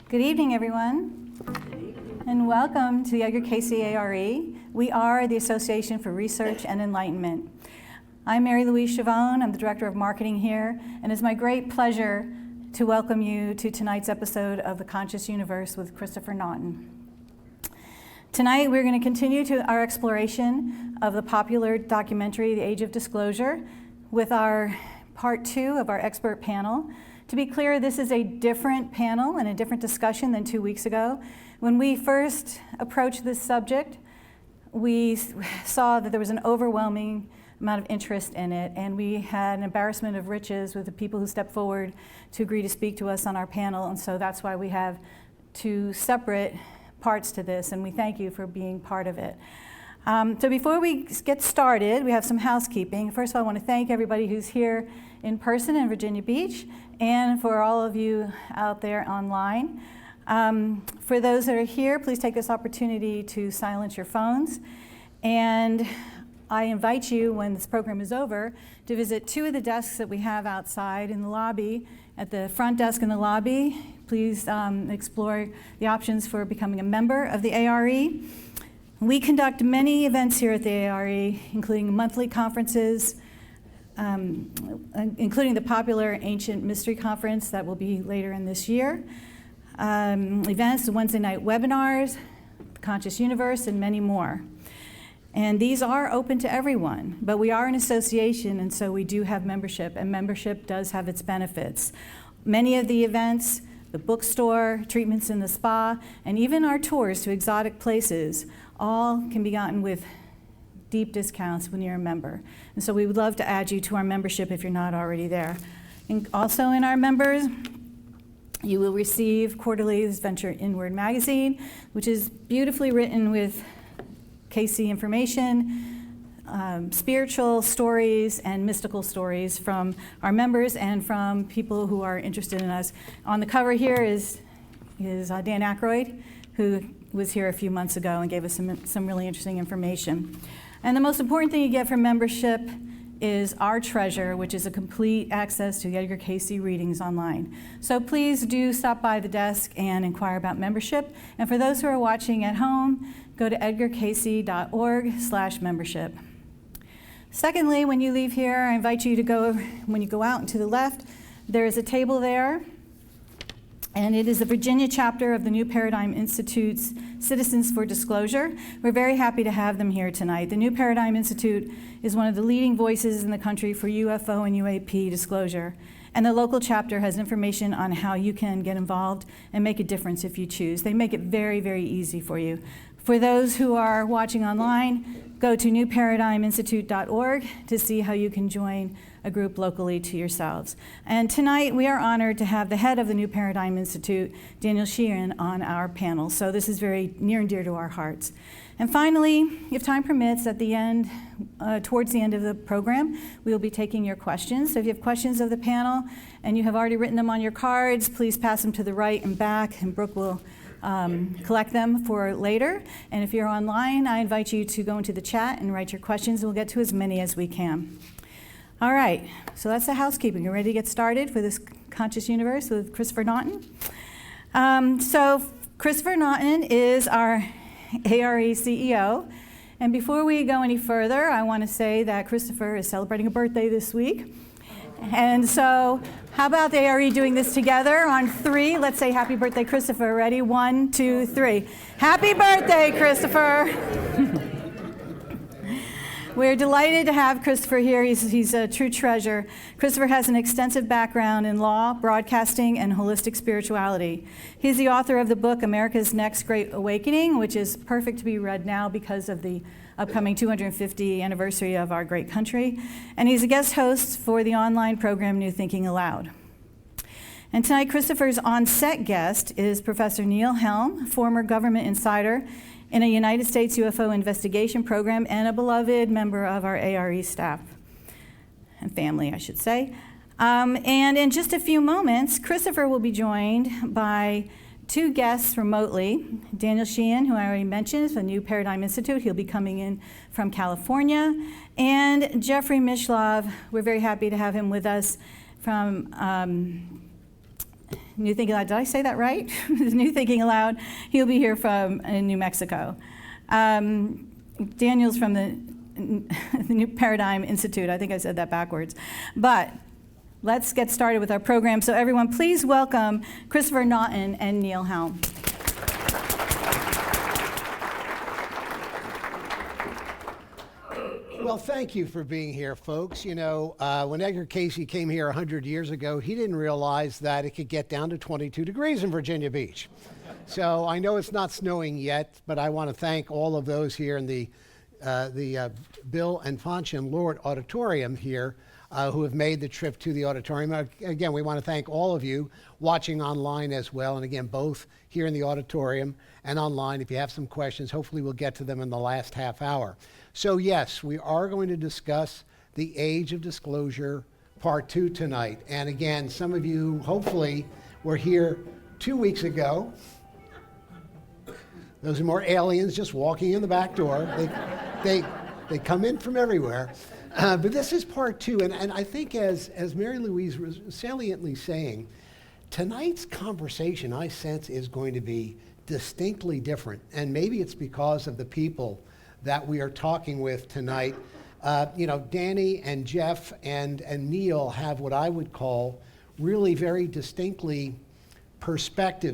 Good evening, everyone, and welcome to the Edgar Cayce A.R.E. We are the Association for Research and Enlightenment. I'm Mary Louise Chavone. I'm the Director of Marketing here, and it's my great pleasure to welcome you to tonight's episode of The Conscious Universe with Christopher Naughton. Tonight, we're going to continue to our exploration of the popular documentary, The Age of Disclosure, with our part 2 of our expert panel. To be clear, this is a different panel and a different discussion than 2 weeks ago. When we first approached this subject, we saw that there was an overwhelming amount of interest in it, and we had an embarrassment of riches with the people who stepped forward to agree to speak to us on our panel, and so that's why we have 2 separate parts to this, and we thank you for being part of it. So before we get started, we have some housekeeping. First of all, I want to thank everybody who's here in person in Virginia Beach, and for all of you out there online. For those that are here, please take this opportunity to silence your phones. And I invite you, when this program is over, to visit 2 of the desks that we have outside in the lobby. At the front desk in the lobby, please explore the options for becoming a member of the A.R.E. We conduct many events here at the A.R.E., including monthly conferences, including the popular Ancient Mystery Conference that will be later in this year, events, Wednesday night webinars, the Conscious Universe, and many more. And these are open to everyone, but we are an association, and so we do have membership, and membership does have its benefits. Many of the events, the bookstore, treatments in the spa, and even our tours to exotic places all can be gotten with deep discounts when you're a member. And so we would love to add you to our membership if you're not already there. And also in our members, you will receive quarterly Venture Inward magazine, which is beautifully written with Cayce information, spiritual stories and mystical stories from our members and from people who are interested in us. On the cover here is Dan A.R.E, who was here a few months ago and gave us some really interesting information. And the most important thing you get from membership is our treasure, which is a complete access to the Edgar Cayce readings online. So please do stop by the desk and inquire about membership. And for those who are watching at home, go to edgarcayce.org/membership. Secondly, when you leave here, I invite you to go, when you go out and to the left, there is a table there, and it is the Virginia chapter of the New Paradigm Institute's Citizens for Disclosure. We're very happy to have them here tonight. The New Paradigm Institute is one of the leading voices in the country for UFO and UAP disclosure. And the local chapter has information on how you can get involved and make a difference if you choose. They make it very, very easy for you. For those who are watching online, go to newparadigminstitute.org to see how you can join a group locally to yourselves. And tonight we are honored to have the head of the New Paradigm Institute, Daniel Sheehan, on our panel. So this is very near and dear to our hearts. And finally, if time permits, at the end, towards the end of the program, we will be taking your questions. So if you have questions of the panel and you have already written them on your cards, please pass them to the right and back, and Brooke will collect them for later. And if you're online, I invite you to go into the chat and write your questions, and we'll get to as many as we can. All right, so that's the housekeeping. You ready to get started for this Conscious Universe with Christopher Naughton? So Christopher Naughton is our A.R.E. CEO. And before we go any further, I want to say that Christopher is celebrating a birthday this week. And so how about the A.R.E. doing this together on 3? Let's say happy birthday, Christopher. Ready? 1, 2, 3. Happy birthday, Christopher. We're delighted to have Christopher here. He's a true treasure. Christopher has an extensive background in law, broadcasting, and holistic spirituality. He's the author of the book America's Next Great Awakening, which is perfect to be read now because of the upcoming 250th anniversary of our great country. And he's a guest host for the online program New Thinking Aloud. And tonight, Christopher's on-set guest is Professor Neil Helm, former government insider in a United States UFO investigation program and a beloved member of our A.R.E. staff and family, I should say. And in just a few moments, Christopher will be joined by 2 guests remotely. Daniel Sheehan, who I already mentioned, is from the New Paradigm Institute. He'll be coming in from California. And Jeffrey Mishlove, we're very happy to have him with us from New Thinking Aloud. Did I say that right? New Thinking Aloud. He'll be here from New Mexico. Daniel's from the New Paradigm Institute. I think I said that backwards. But let's get started with our program. So everyone, please welcome Christopher Naughton and Neil Helm. Well, thank you for being here, folks. You know, when Edgar Cayce came here 100 years ago, he didn't realize that it could get down to 22 degrees in Virginia Beach. So I know it's not snowing yet, but I want to thank all of those here in the Bill and Fanchon Lord Auditorium here who have made the trip to the auditorium. Again, we want to thank all of you watching online as well. And again, both here in the auditorium and online. If you have some questions, hopefully we'll get to them in the last half hour. So yes, we are going to discuss the age of disclosure, part 2 tonight. And again, some of you hopefully were here 2 weeks ago. Those are more aliens just walking in the back door. They come in from everywhere. But this is part 2, and I think as Mary Louise was saliently saying, tonight's conversation, I sense, is going to be distinctly different. And maybe it's because of the people that we are talking with tonight. You know, Danny and Jeff and Neil have what I would call really very distinctly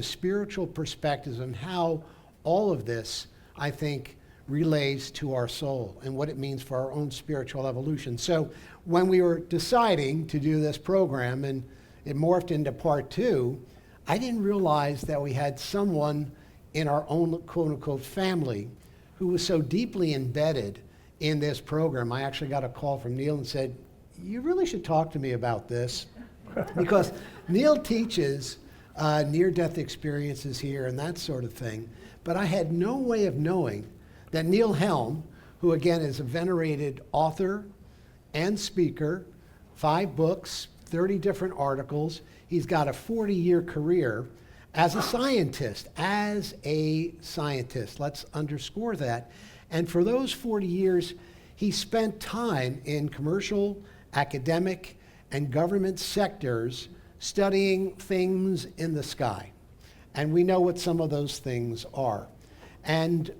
spiritual perspectives on how all of this, I think, relates to our soul and what it means for our own spiritual evolution. So when we were deciding to do this program and it morphed into part 2, I didn't realize that we had someone in our own quote-unquote family who was so deeply embedded in this program. I actually got a call from Neil and said, you really should talk to me about this, because Neil teaches near-death experiences here and that sort of thing, but I had no way of knowing that Neil Helm, who again is a venerated author and speaker, 5 books, 30 different articles, he's got a 40-year career as a scientist, let's underscore that. And for those 40 years, he spent time in commercial, academic, and government sectors studying things in the sky. And we know what some of those things are. And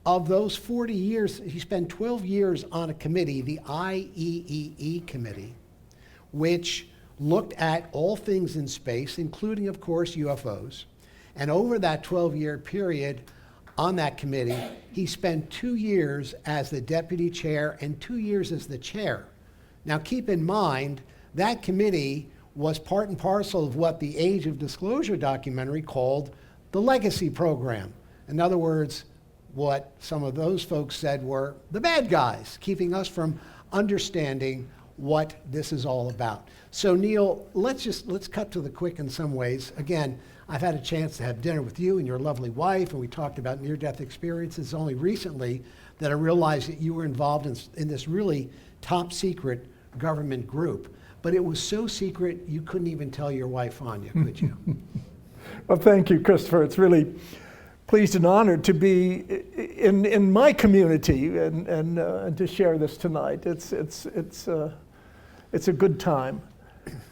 of those 40 years, he spent 12 years on a committee, the IEEE committee, which looked at all things in space, including, of course, UFOs. And over that 12-year period on that committee, he spent 2 years as the deputy chair and 2 years as the chair. Now, keep in mind, that committee was part and parcel of what the Age of Disclosure documentary called the Legacy Program. In other words, what some of those folks said were the bad guys, keeping us from understanding what this is all about. So Neil, let's cut to the quick in some ways. Again, I've had a chance to have dinner with you and your lovely wife, and we talked about near-death experiences only recently that I realized that you were involved in this really top secret government group. But it was so secret you couldn't even tell your wife Anya, could you? Well, thank you, Christopher. It's really pleased and honored to be in my community and to share this tonight. It's a good time.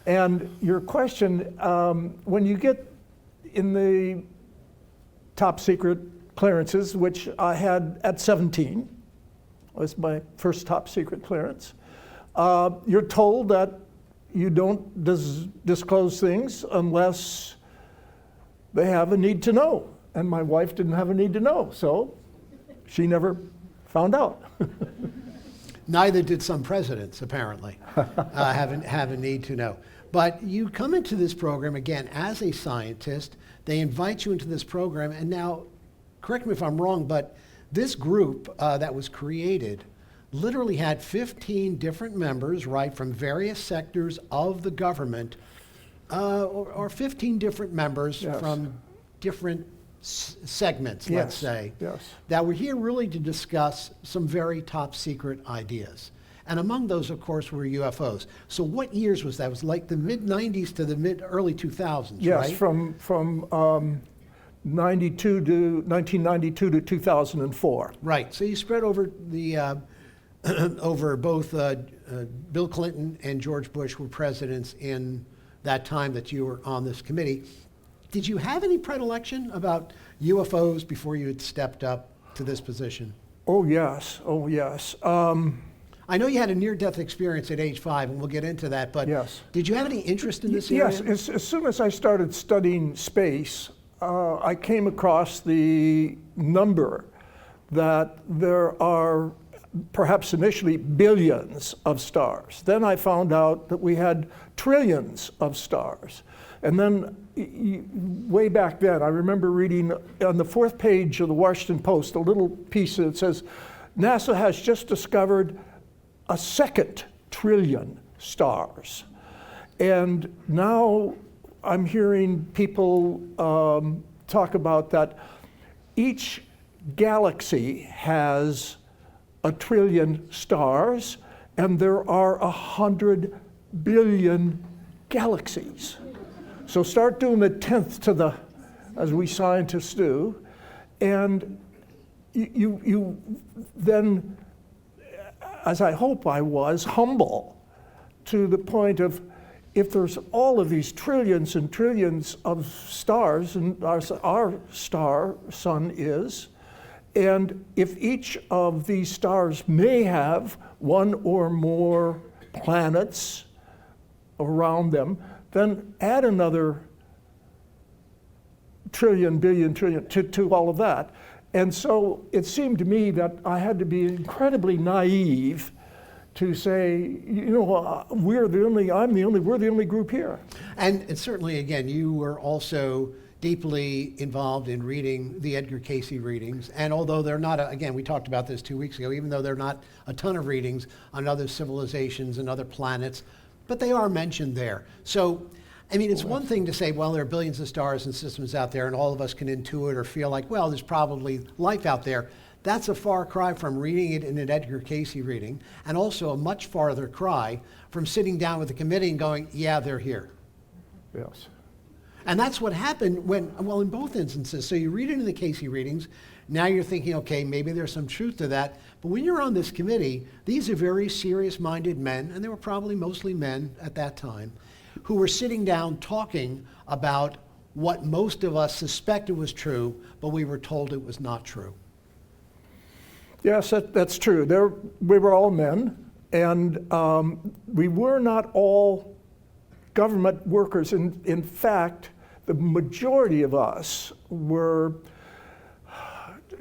And your question, when you get in the top secret clearances, which I had at 17, was my first top secret clearance, you're told that you don't disclose things unless they have a need to know. And my wife didn't have a need to know, so she never found out. Neither did some presidents, apparently, have a need to know. But you come into this program, again, as a scientist. They invite you into this program. And now, correct me if I'm wrong, but this group that was created literally had 15 different members, right, from various sectors of the government, or 15 different members Yes. from different segments, Yes. let's say, Yes. that were here really to discuss some very top secret ideas. And among those, of course, were UFOs. So what years was that? It was like the mid-90s to the early 2000s, Yes, right? from 1992 to 2004. Right. So you spread over the over both Bill Clinton and George Bush were presidents in that time that you were on this committee. Did you have any predilection about UFOs before you had stepped up to this position? Oh, yes. Oh, yes. I know you had a near-death experience at age 5, and we'll get into that, but Yes. did you have any interest in this area? Yes, as soon as I started studying space, I came across the number that there are perhaps initially billions of stars. Then I found out that we had trillions of stars. And then way back then, I remember reading on the 4th page of the Washington Post a little piece that says, NASA has just discovered a 2nd trillion stars. And now I'm hearing people talk about that each galaxy has a trillion stars, and there are 100 billion galaxies. So start doing the 10th to the, as we scientists do, and you then, as I hope I was, humble to the point of, if there's all of these trillions and trillions of stars, and our star, sun is, and if each of these stars may have one or more planets around them, then add another trillion, billion, trillion to all of that. And so it seemed to me that I had to be incredibly naive to say, you know, we're the only group here. And certainly, again, you were also deeply involved in reading the Edgar Cayce readings. And although they're not, again, we talked about this 2 weeks ago, even though they're not a ton of readings on other civilizations and other planets, but they are mentioned there. So, I mean, it's one thing to say, well, there are billions of stars and systems out there, and all of us can intuit or feel like, well, there's probably life out there. That's a far cry from reading it in an Edgar Cayce reading, and also a much farther cry from sitting down with the committee and going, yeah, they're here. Yes. And that's what happened when, well, in both instances. So you read it in the Cayce readings, now you're thinking, okay, maybe there's some truth to that. But when you're on this committee, these are very serious-minded men, and they were probably mostly men at that time, who were sitting down talking about what most of us suspected was true, but we were told it was not true. Yes, that's true. We were all men, and we were not all government workers. In fact, the majority of us were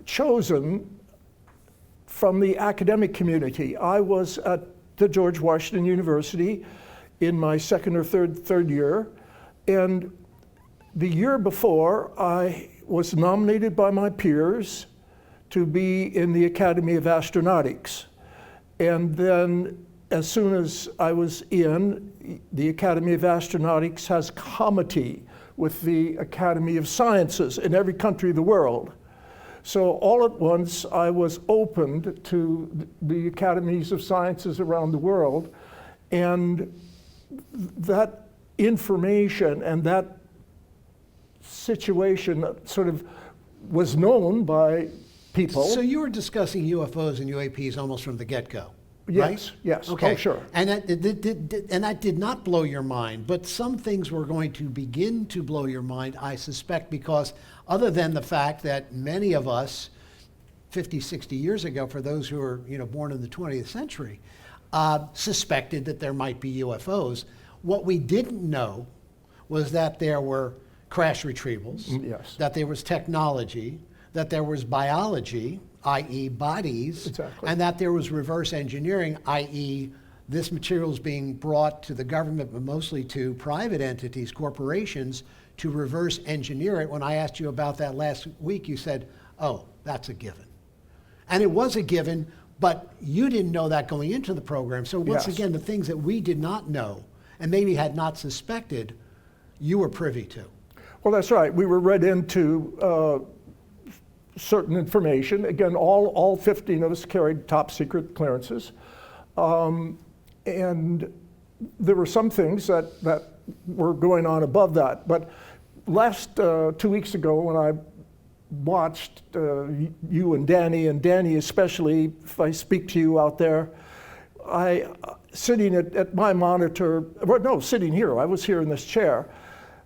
chosen from the academic community. I was at the George Washington University in my 2nd or 3rd year, and the year before, I was nominated by my peers to be in the Academy of Astronautics. And then as soon as I was in, the Academy of Astronautics has comity with the Academy of Sciences in every country of the world. So all at once, I was opened to the Academies of Sciences around the world, and that information and that situation sort of was known by people. So you were discussing UFOs and UAPs almost from the get-go, Yes, right? yes, Okay. oh sure. And that did not blow your mind, but some things were going to begin to blow your mind, I suspect, because other than the fact that many of us, 50, 60 years ago, for those who are born in the 20th century, suspected that there might be UFOs. What we didn't know was that there were crash retrievals, Yes. that there was technology, that there was biology, i.e. bodies, Exactly. and that there was reverse engineering, i.e. this material is being brought to the government, but mostly to private entities, corporations, to reverse engineer it. When I asked you about that last week, you said, oh, that's a given. And it was a given, but you didn't know that going into the program. So once Yes. again, the things that we did not know and maybe had not suspected, you were privy to. Well, that's right. We were read into certain information. Again, all 15 of us carried top secret clearances. And there were some things that were going on above that. But last 2 weeks ago, when I watched you and Danny especially, if I speak to you out there, sitting at my monitor, well, no, sitting here, I was here in this chair,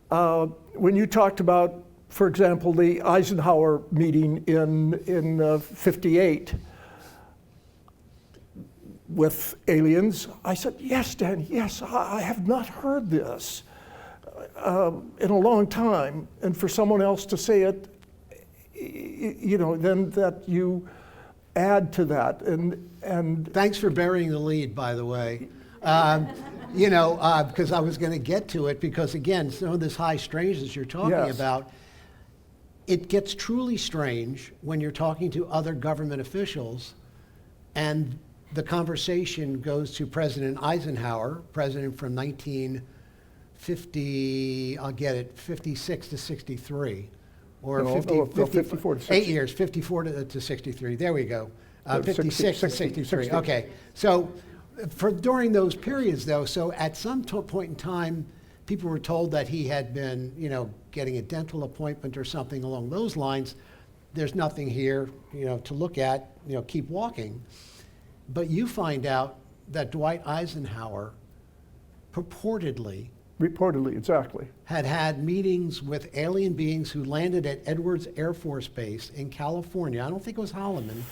when you talked about, for example, the Eisenhower meeting in 58 with aliens, I said, yes, Danny, yes, I have not heard this in a long time. And for someone else to say it, then that you add to that. And Thanks for burying the lead, by the way. Because I was going to get to it, because again, some of this high strangeness you're talking about, it gets truly strange when you're talking to other government officials and the conversation goes to President Eisenhower, president from 1950, 56 to 63, or 54 to 60. 8 years, 54 to 63. There we go. 56 to 63. Okay. So during those periods, though, so at some point in time, people were told that he had been, getting a dental appointment or something along those lines. There's nothing here, to look at, keep walking. But you find out that Dwight Eisenhower reportedly, exactly, had meetings with alien beings who landed at Edwards Air Force Base in California. I don't think it was Holloman.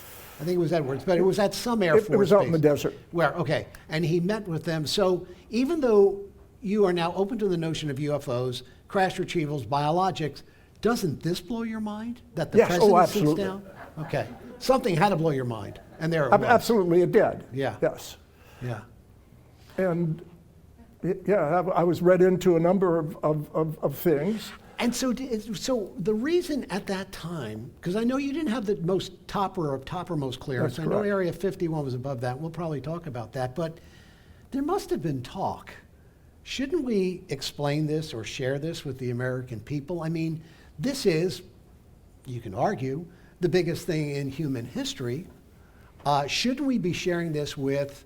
I think it was Edwards, but it was at some Air Force base. It was out in the desert. Okay. And he met with them. So even though you are now open to the notion of UFOs, crash retrievals, biologics, doesn't this blow your mind? That the president sits down? Okay. Something had to blow your mind. And there it was. Absolutely, it did. Yeah. Yes. Yeah. And I was read into a number of things. And so the reason at that time, because I know you didn't have the most toppermost clearance. That's I know correct. Area 51 was above that. We'll probably talk about that. But there must have been talk. Shouldn't we explain this or share this with the American people? I mean, this is, you can argue, the biggest thing in human history. Shouldn't we be sharing this with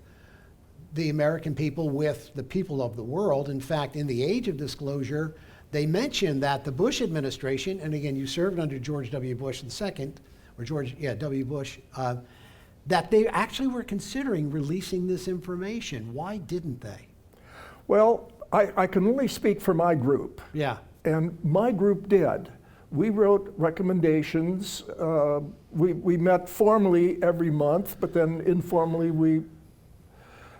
the American people, with the people of the world? In fact, in the age of disclosure, they mentioned that the Bush administration, and again, you served under George W. Bush II, or W. Bush, that they actually were considering releasing this information. Why didn't they? Well, I can only speak for my group. Yeah. And my group did. We wrote recommendations. We met formally every month, but then informally we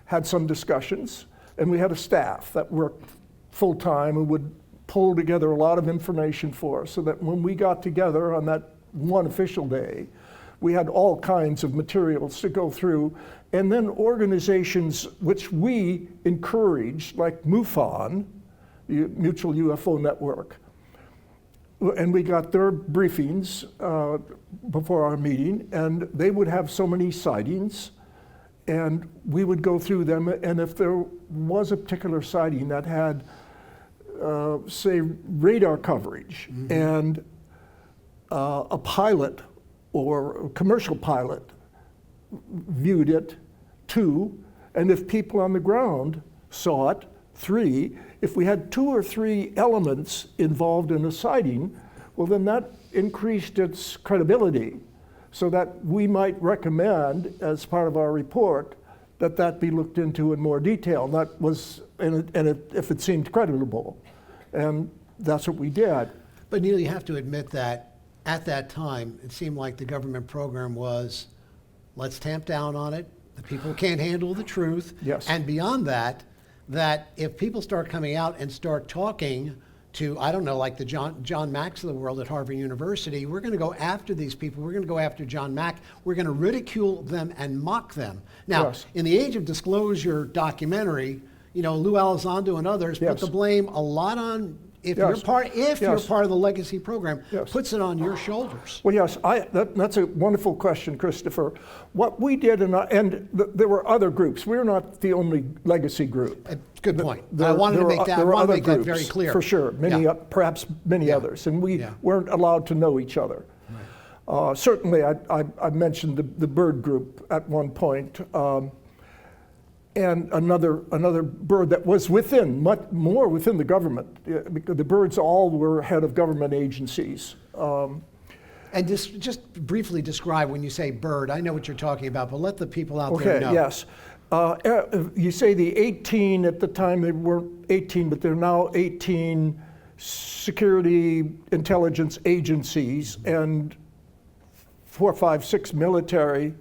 had some discussions. And we had a staff that worked full-time and would pull together a lot of information for us, so that when we got together on that one official day, we had all kinds of materials to go through. And then organizations which we encouraged, like MUFON, the Mutual UFO Network, and we got their briefings before our meeting, and they would have so many sightings, and we would go through them, and if there was a particular sighting that had, say, radar coverage, mm-hmm. and a pilot or a commercial pilot viewed it, 2, and if people on the ground saw it, 3, if we had 2 or 3 elements involved in a sighting, well, then that increased its credibility, so that we might recommend, as part of our report, that that be looked into in more detail. And that was, if it seemed credible, and that's what we did. But Neil, you have to admit that at that time, it seemed like the government program was, let's tamp down on it. The people can't handle the truth. Yes. And beyond that, that if people start coming out and start talking to, I don't know, like the John Macks of the world at Harvard University, we're going to go after these people. We're going to go after John Mack. We're going to ridicule them and mock them. Now, yes. In the Age of Disclosure documentary, Lou Elizondo and others yes. put the blame a lot on, if yes. you're part of the legacy program, yes. puts it on your shoulders. Well, yes, that's a wonderful question, Christopher. What we did, there were other groups. We're not the only legacy group. Good point. I wanted to make that very clear. For sure, perhaps many others, and we weren't allowed to know each other. Right. Certainly, I mentioned the bird group at one point, and another bird that was much more within the government, because the birds all were head of government agencies. And just briefly describe when you say bird. I know what you're talking about, but let the people out there know. Okay, yes. You say the 18, at the time they weren't 18, but they're now 18 security intelligence agencies and 4, 5, 6 military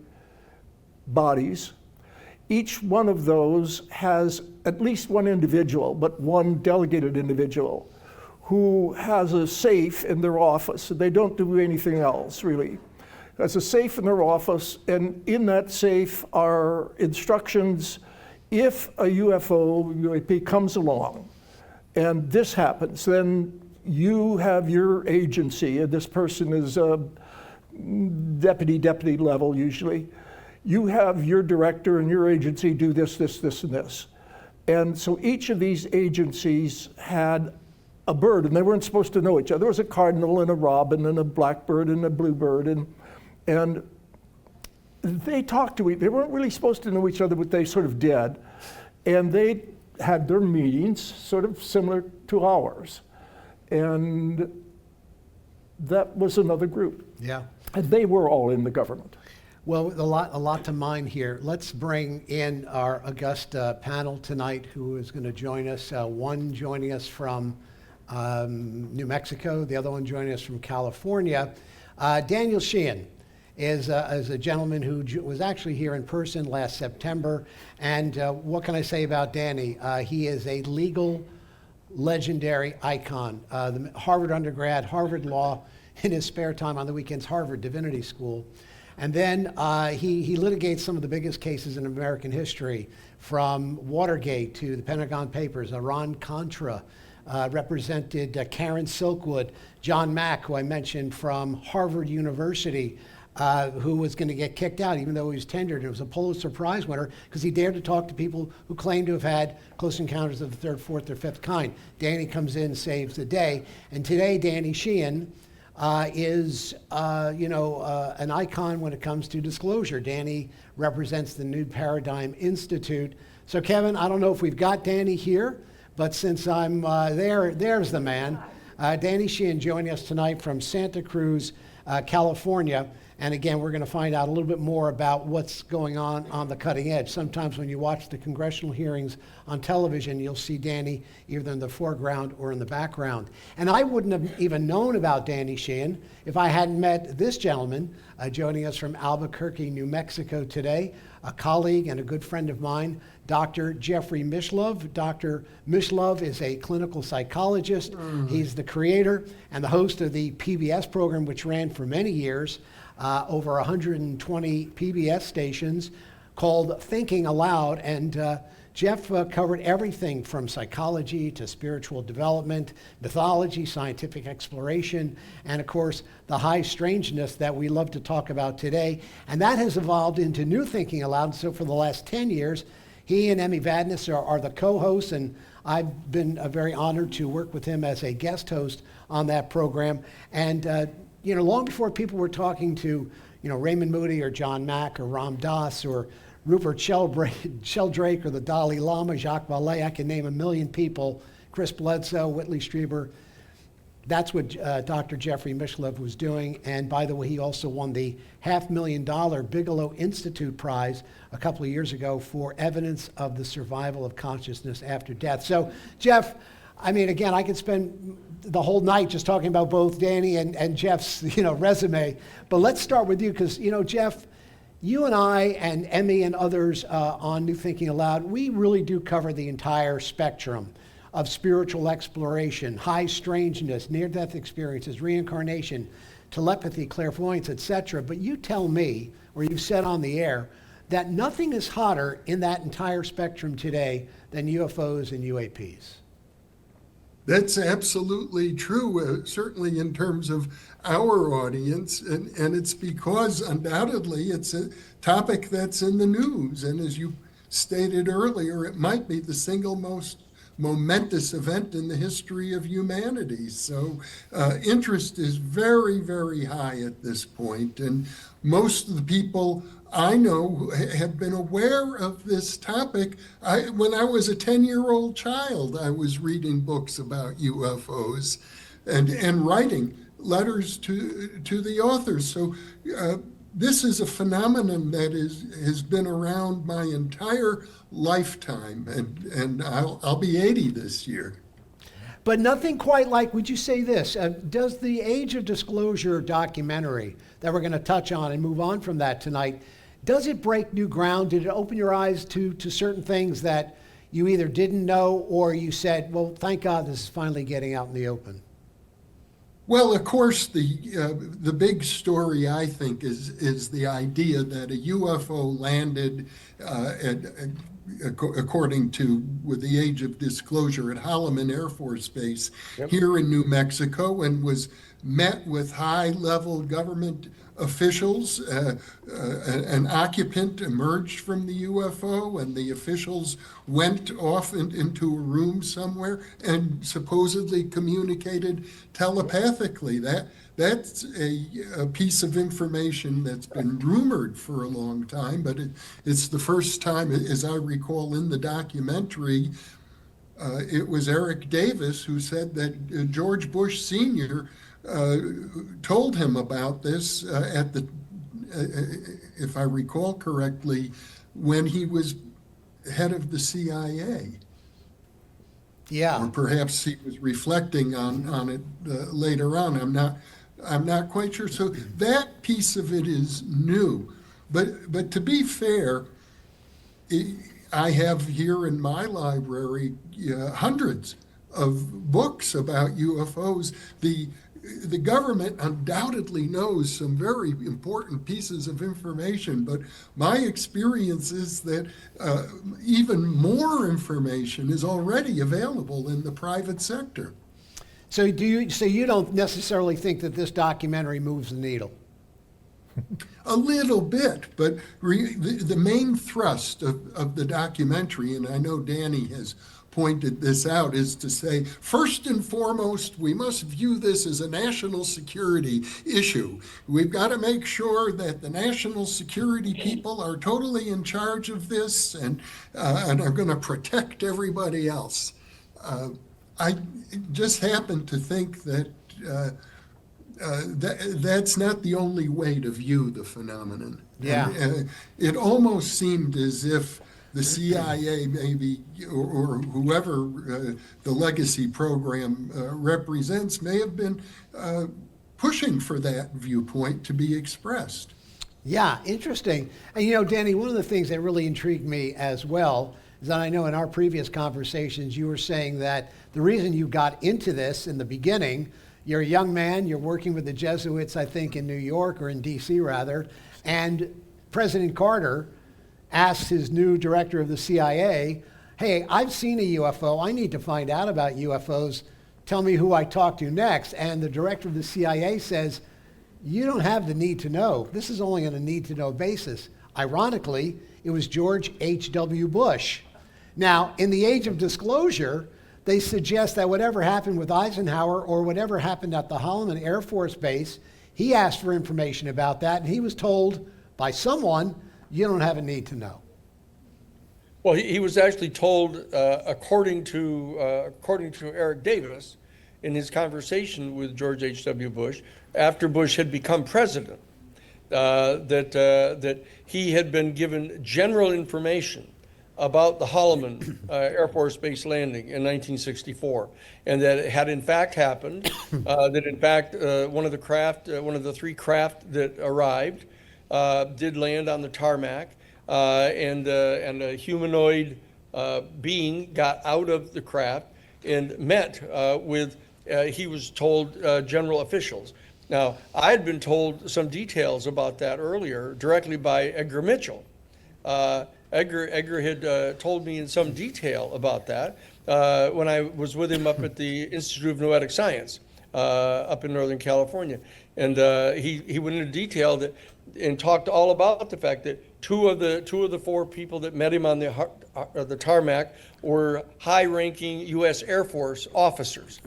bodies. Each one of those has at least one individual, but one delegated individual, who has a safe in their office. They don't do anything else, really. There's a safe in their office, and in that safe are instructions if a UFO, UAP comes along, and this happens, then you have your agency, and this person is a deputy level usually. You have your director and your agency do this, this, and this. And so each of these agencies had a bird, and they weren't supposed to know each other. There was a cardinal and a robin and a blackbird and a bluebird, and they talked to each other. They weren't really supposed to know each other, but they sort of did. And they had their meetings sort of similar to ours. And that was another group. Yeah. And they were all in the government. Well, a lot to mine here. Let's bring in our august panel tonight, who is going to join us. One joining us from New Mexico, the other one joining us from California. Daniel Sheehan is a gentleman who was actually here in person last September. And what can I say about Danny? He is a legal legendary icon. The Harvard undergrad, Harvard Law, in his spare time on the weekends, Harvard Divinity School. And then he litigates some of the biggest cases in American history, from Watergate to the Pentagon Papers, Iran-Contra, represented Karen Silkwood, John Mack, who I mentioned from Harvard University, who was going to get kicked out even though he was tenured. It was a Pulitzer Prize winner because he dared to talk to people who claimed to have had close encounters of the third, fourth, or fifth kind. Danny comes in, saves the day. And today, Danny Sheehan is an icon when it comes to disclosure. Danny represents the New Paradigm Institute. So Kevin, I don't know if we've got Danny here, but since I'm there's the man. Danny Sheehan joining us tonight from Santa Cruz, California. And again, we're going to find out a little bit more about what's going on the cutting edge. Sometimes when you watch the congressional hearings on television, you'll see Danny either in the foreground or in the background. And I wouldn't have even known about Danny Sheehan if I hadn't met this gentleman joining us from Albuquerque, New Mexico today, a colleague and a good friend of mine, Dr. Jeffrey Mishlove. Dr. Mishlove is a clinical psychologist. He's the creator and the host of the PBS program, which ran for many years, over 120 PBS stations, called Thinking Aloud. And Jeff covered everything from psychology to spiritual development, mythology, scientific exploration, and of course, the high strangeness that we love to talk about today. And that has evolved into New Thinking Aloud. So for the last 10 years, he and Emmy Vadnais are the co-hosts, and I've been very honored to work with him as a guest host on that program. And long before people were talking to, Raymond Moody or John Mack or Ram Dass or Rupert Sheldrake or the Dalai Lama, Jacques Vallée, I can name a million people, Chris Bledsoe, Whitley Strieber. That's what Dr. Jeffrey Mishlove was doing. And by the way, he also won the $500,000 Bigelow Institute Prize a couple of years ago for evidence of the survival of consciousness after death. So, Jeff, I mean, again, I could spend the whole night just talking about both Danny and Jeff's, resume. But let's start with you because, Jeff, you and I and Emmy and others on New Thinking Aloud, we really do cover the entire spectrum of spiritual exploration, high strangeness, near-death experiences, reincarnation, telepathy, clairvoyance, etc. But you tell me, or you've said on the air, that nothing is hotter in that entire spectrum today than UFOs and UAPs. That's absolutely true, certainly in terms of our audience, and it's because undoubtedly it's a topic that's in the news. And as you stated earlier, it might be the single most momentous event in the history of humanity. So interest is very, very high at this point. And most of the people I know have been aware of this topic. When I was a 10-year-old child, I was reading books about UFOs and writing letters to the authors. So this is a phenomenon that has been around my entire lifetime, and I'll be 80 this year. But nothing quite like, would you say this, does the Age of Disclosure documentary that we're going to touch on and move on from that tonight, does it break new ground? Did it open your eyes to certain things that you either didn't know or you said, well, thank God this is finally getting out in the open? Well, of course, the big story, I think, is the idea that a UFO landed, according to with the Age of Disclosure, at Holloman Air Force Base here in New Mexico, and was met with high-level government officials. An occupant emerged from the UFO, and the officials went off into a room somewhere and supposedly communicated telepathically. That's a piece of information that's been rumored for a long time, but it's the first time, as I recall in the documentary, it was Eric Davis who said that George Bush Sr. Told him about this at the, if I recall correctly, when he was head of the CIA. Yeah. Or perhaps he was reflecting on it later on. I'm not quite sure. So that piece of it is new. But to be fair, I have here in my library hundreds of books about UFOs. The government undoubtedly knows some very important pieces of information, but my experience is that even more information is already available in the private sector. So you don't necessarily think that this documentary moves the needle? A little bit, but the main thrust of the documentary, and I know Danny has pointed this out, is to say, first and foremost, we must view this as a national security issue. We've got to make sure that the national security people are totally in charge of this and are going to protect everybody else. I just happen to think that that's not the only way to view the phenomenon. Yeah. And, it almost seemed as if the CIA maybe, or whoever the legacy program represents, may have been pushing for that viewpoint to be expressed. Yeah, interesting. And Danny, one of the things that really intrigued me as well is that I know in our previous conversations you were saying that the reason you got into this in the beginning, you're a young man, you're working with the Jesuits, I think, in New York, or in D.C. rather, and President Carter asked his new director of the CIA, hey, I've seen a UFO, I need to find out about UFOs, tell me who I talk to next. And the director of the CIA says, you don't have the need to know. This is only on a need to know basis. Ironically, it was George H.W. Bush. Now, in the Age of Disclosure, they suggest that whatever happened with Eisenhower or whatever happened at the Holloman Air Force Base, he asked for information about that, and he was told by someone, you don't have a need to know. Well, he was actually told, according to Eric Davis, in his conversation with George H.W. Bush, after Bush had become president, that he had been given general information about the Holloman Air Force Base landing in 1964, and that it had in fact happened, that in fact one of the three craft that arrived did land on the tarmac, and a humanoid being got out of the craft and met with, he was told, general officials. Now, I had been told some details about that earlier directly by Edgar Mitchell. Edgar had told me in some detail about that when I was with him up at the Institute of Noetic Science up in Northern California. And he went into detail that and talked all about the fact that two of the four people that met him on the tarmac were high-ranking U.S. Air Force officers.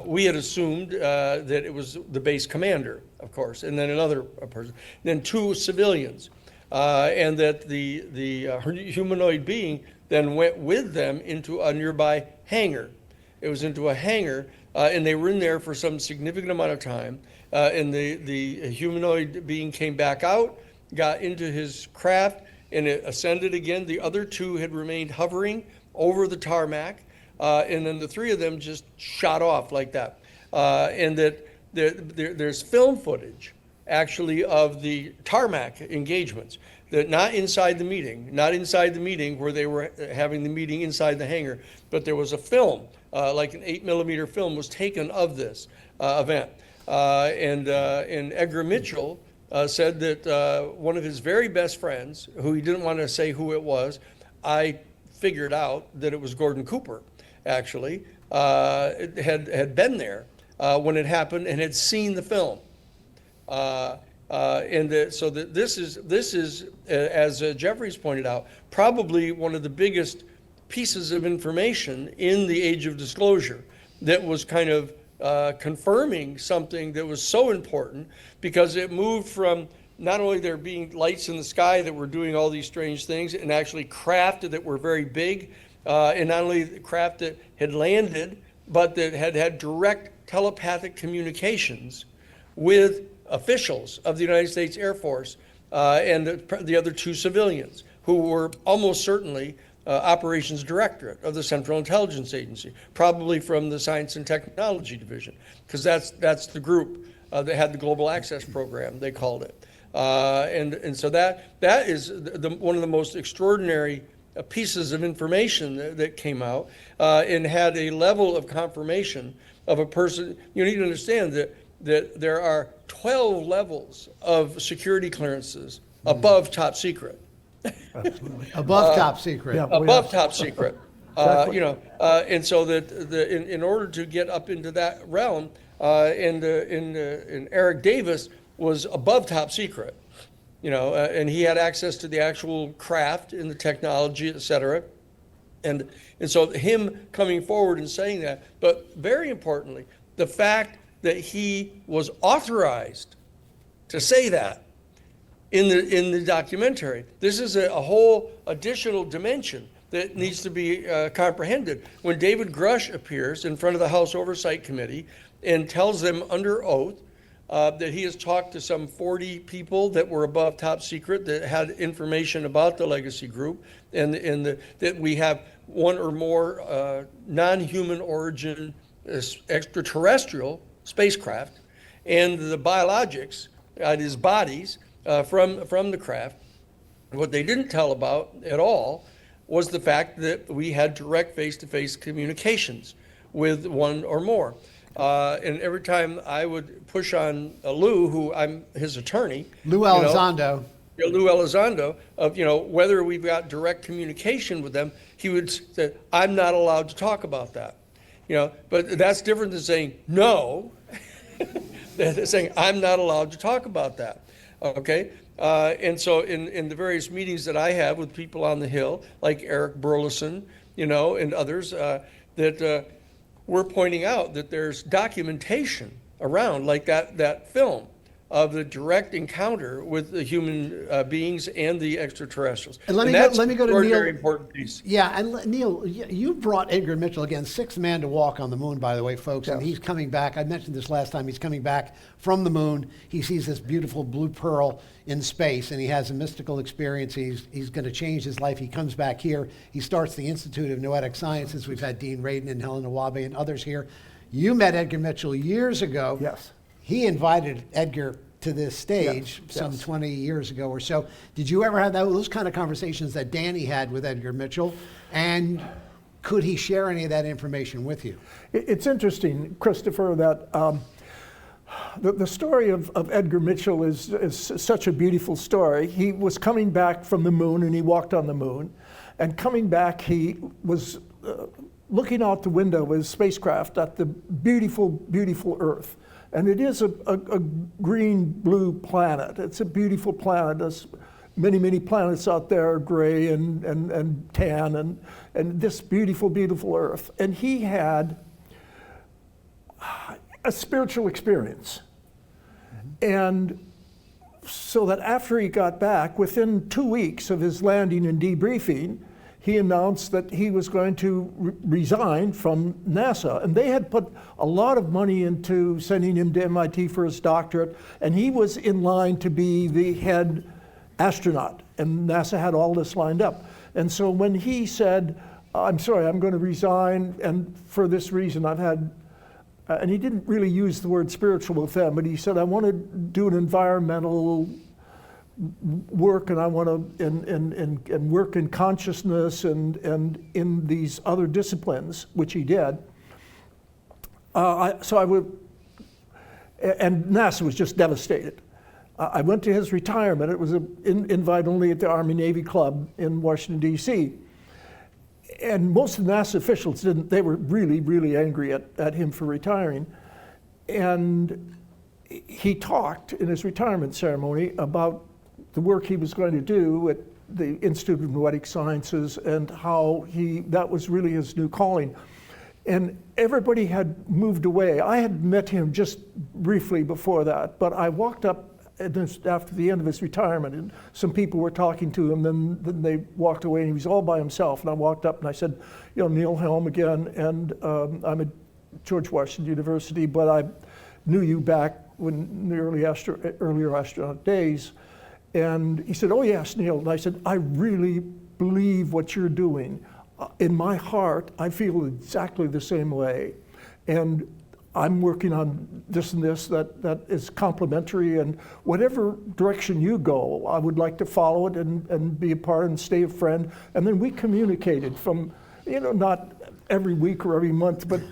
We had assumed that it was the base commander, of course, and then another person, then two civilians, and that the humanoid being then went with them into a nearby hangar. It was into a hangar, and they were in there for some significant amount of time. And the humanoid being came back out, got into his craft, and it ascended again. The other two had remained hovering over the tarmac. and then the three of them just shot off like that. And that there's film footage, actually, of the tarmac engagements. That not inside the meeting where they were having the meeting inside the hangar, but there was a film, like an 8mm film was taken of this event. And Edgar Mitchell said that one of his very best friends, who he didn't want to say who it was, I figured out that it was Gordon Cooper, actually, had been there when it happened and had seen the film. So that this is, as Jeffries pointed out, probably one of the biggest pieces of information in the age of disclosure that was kind of confirming something that was so important, because it moved from not only there being lights in the sky that were doing all these strange things, and actually craft that were very big, and not only craft that had landed, but that had direct telepathic communications with officials of the United States Air Force and the other two civilians, who were almost certainly Operations Directorate of the Central Intelligence Agency, probably from the Science and Technology Division, because that's the group that had the Global Access Program, they called it. And so that is one of the most extraordinary pieces of information that came out, and had a level of confirmation of a person. You need to understand that there are 12 levels of security clearances above top secret. Above top secret. Yeah. Above top secret. Exactly. And so that in order to get up into that realm, and Eric Davis was above top secret, and he had access to the actual craft and the technology, et cetera. And so him coming forward and saying that, but very importantly, the fact that he was authorized to say that in the documentary. This is a whole additional dimension that needs to be comprehended. When David Grush appears in front of the House Oversight Committee and tells them under oath that he has talked to some 40 people that were above top secret, that had information about the Legacy Group, and that we have one or more non-human origin extraterrestrial spacecraft, and the biologics, his bodies, from the craft. What they didn't tell about at all was the fact that we had direct face-to-face communications with one or more. And every time I would push on Lou, who I'm his attorney. Lou Elizondo. Lou Elizondo, of whether we've got direct communication with them, he would say, I'm not allowed to talk about that. But that's different than saying no. They're saying I'm not allowed to talk about that. Okay? And so in the various meetings that I have with people on the Hill, like Eric Burleson, and others, that we're pointing out that there's documentation around, like that film of the direct encounter with the human beings and the extraterrestrials. And let me go to Neil. Neil. Very important piece. Yeah, and Neil, you brought Edgar Mitchell again, sixth man to walk on the moon, by the way, folks. And he's coming back. I mentioned this last time. He's coming back from the moon. He sees this beautiful blue pearl in space, and he has a mystical experience. He's going to change his life. He comes back here. He starts the Institute of Noetic Sciences. We've had Dean Radin and Helen Awabe and others here. You met Edgar Mitchell years ago. Yes. He invited Edgar to this stage some 20 years ago or so. Did you ever have those kind of conversations that Danny had with Edgar Mitchell? And could he share any of that information with you? It's interesting, Christopher, that the story of Edgar Mitchell is such a beautiful story. He was coming back from the moon, and he walked on the moon. And coming back, he was looking out the window of his spacecraft at the beautiful, beautiful Earth. And it is a green-blue planet. It's a beautiful planet. There's many, many planets out there, gray and tan, and this beautiful, beautiful Earth. And he had a spiritual experience. And so that after he got back, within 2 weeks of his landing and debriefing, he announced that he was going to resign from NASA. And they had put a lot of money into sending him to MIT for his doctorate, and he was in line to be the head astronaut. And NASA had all this lined up. And so when he said, I'm sorry, I'm going to resign, and for this reason I've had, and he didn't really use the word spiritual with them, but he said, I want to do an environmental work, and I want to and work in consciousness and in these other disciplines, which he did. So I would, and NASA was just devastated. I went to his retirement. It was an invite only at the Army-Navy Club in Washington, D.C. And most of the NASA officials didn't, they were really, really angry at him for retiring. And he talked in his retirement ceremony about the work he was going to do at the Institute of Noetic Sciences and how that was really his new calling. And everybody had moved away. I had met him just briefly before that, but I walked up after the end of his retirement, and some people were talking to him, then they walked away, and he was all by himself. And I walked up and I said, Neil Helm again, and I'm at George Washington University, but I knew you back in the earlier astronaut days. And he said, oh yes, Neil. And I said, I really believe what you're doing. In my heart, I feel exactly the same way. And I'm working on this and this that is complementary, and whatever direction you go, I would like to follow it and be a part and stay a friend. And then we communicated from, not every week or every month, but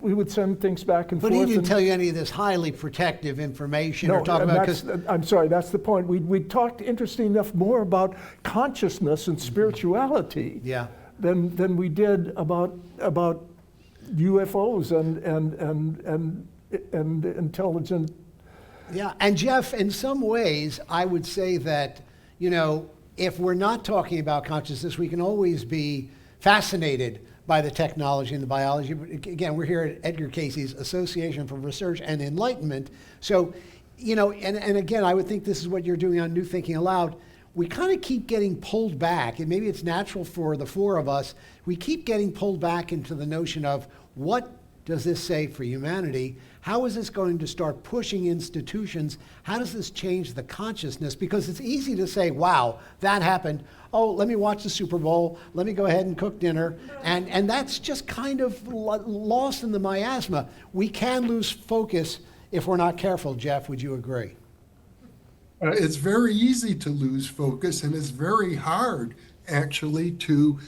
we would send things back and forth. But he didn't tell you any of this highly protective information or talk about, because I'm sorry, that's the point. We talked, interesting enough, more about consciousness and spirituality than we did about UFOs and intelligent. Yeah, and Jeff, in some ways, I would say that, if we're not talking about consciousness, we can always be fascinated by the technology and the biology. But again, we're here at Edgar Casey's Association for Research and Enlightenment. So, and again, I would think this is what you're doing on New Thinking Aloud. We kind of keep getting pulled back, and maybe it's natural for the four of us, we keep getting pulled back into the notion of what does this say for humanity? How is this going to start pushing institutions? How does this change the consciousness? Because it's easy to say, wow, that happened. Oh, let me watch the Super Bowl. Let me go ahead and cook dinner. And that's just kind of lost in the miasma. We can lose focus if we're not careful. Jeff, would you agree? It's very easy to lose focus, and it's very hard, actually, to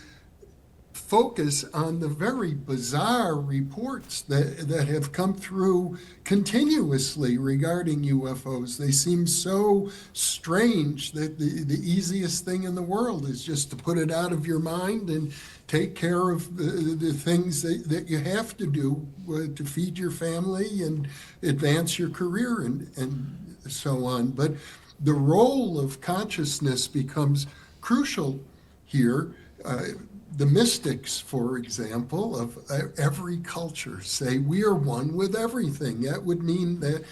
focus on the very bizarre reports that have come through continuously regarding UFOs. They seem so strange that the easiest thing in the world is just to put it out of your mind and take care of the things that you have to do to feed your family and advance your career and so on. But the role of consciousness becomes crucial here. The mystics, for example, of every culture say we are one with everything. That would mean that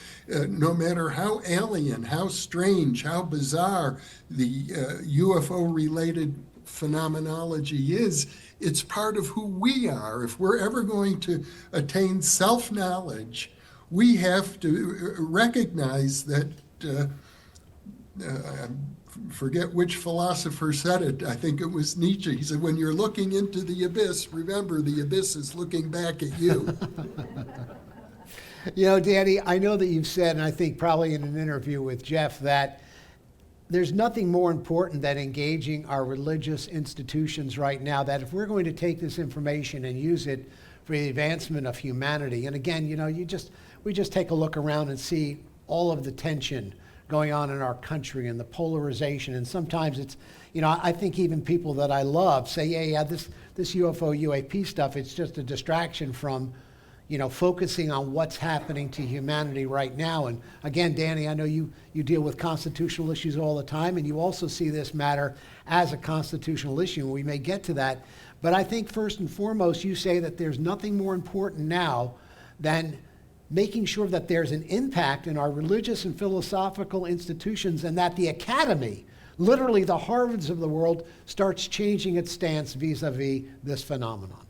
no matter how alien, how strange, how bizarre the UFO-related phenomenology is, it's part of who we are. If we're ever going to attain self-knowledge, we have to recognize that forget which philosopher said it. I think it was Nietzsche. He said, when you're looking into the abyss, remember the abyss is looking back at you. Danny, I know that you've said, and I think probably in an interview with Jeff, that there's nothing more important than engaging our religious institutions right now, that if we're going to take this information and use it for the advancement of humanity, and again, we just take a look around and see all of the tension going on in our country and the polarization. And sometimes it's, I think even people that I love say, this UFO, UAP stuff, it's just a distraction from, focusing on what's happening to humanity right now. And again, Danny, I know you deal with constitutional issues all the time, and you also see this matter as a constitutional issue, and we may get to that. But I think first and foremost, you say that there's nothing more important now than making sure that there's an impact in our religious and philosophical institutions, and that the academy, literally the Harvards of the world, starts changing its stance vis-a-vis this phenomenon.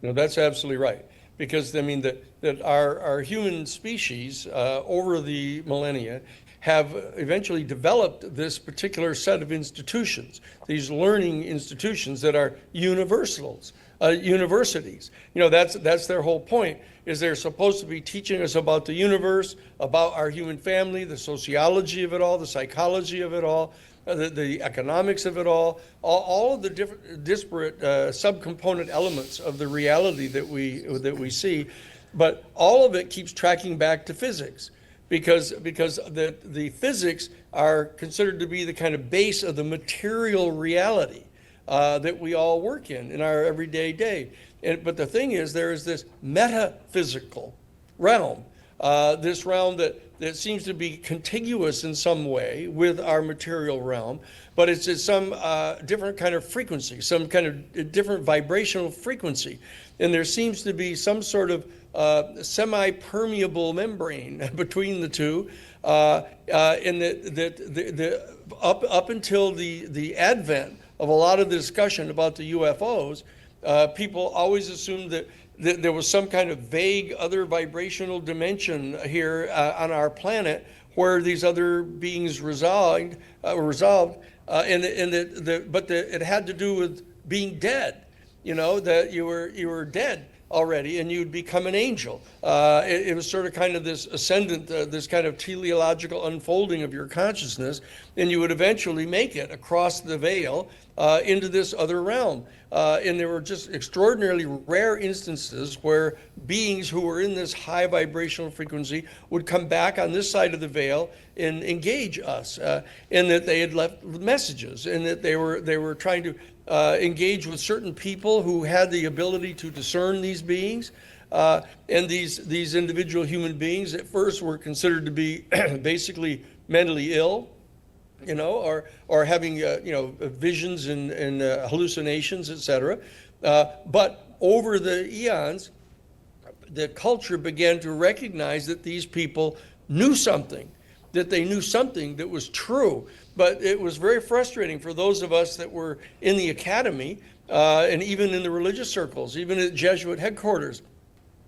No, that's absolutely right. Because, that our human species over the millennia have eventually developed this particular set of institutions, these learning institutions that are universals. universities. That's their whole point, is they're supposed to be teaching us about the universe, about our human family, the sociology of it all, the psychology of it all, the economics of it all of the different disparate subcomponent elements of the reality that we see, but all of it keeps tracking back to physics, because the physics are considered to be the kind of base of the material reality that we all work in our everyday day. But the thing is, there is this metaphysical realm, this realm that seems to be contiguous in some way with our material realm, but it's at some different kind of frequency, some kind of different vibrational frequency. And there seems to be some sort of semi-permeable membrane between the two, and up until the advent of a lot of the discussion about the UFOs, people always assumed that there was some kind of vague other vibrational dimension here on our planet where these other beings resolved, but it had to do with being dead. That you were dead already, and you'd become an angel. It was sort of kind of this ascendant, this kind of teleological unfolding of your consciousness, and you would eventually make it across the veil into this other realm. And there were just extraordinarily rare instances where beings who were in this high vibrational frequency would come back on this side of the veil and engage us, and that they had left messages, and that they were trying to engage with certain people who had the ability to discern these beings. And these individual human beings at first were considered to be basically mentally ill, or having visions and hallucinations, etc. But over the eons, the culture began to recognize that these people knew something, that they knew something that was true. But it was very frustrating for those of us that were in the academy, and even in the religious circles, even at Jesuit headquarters,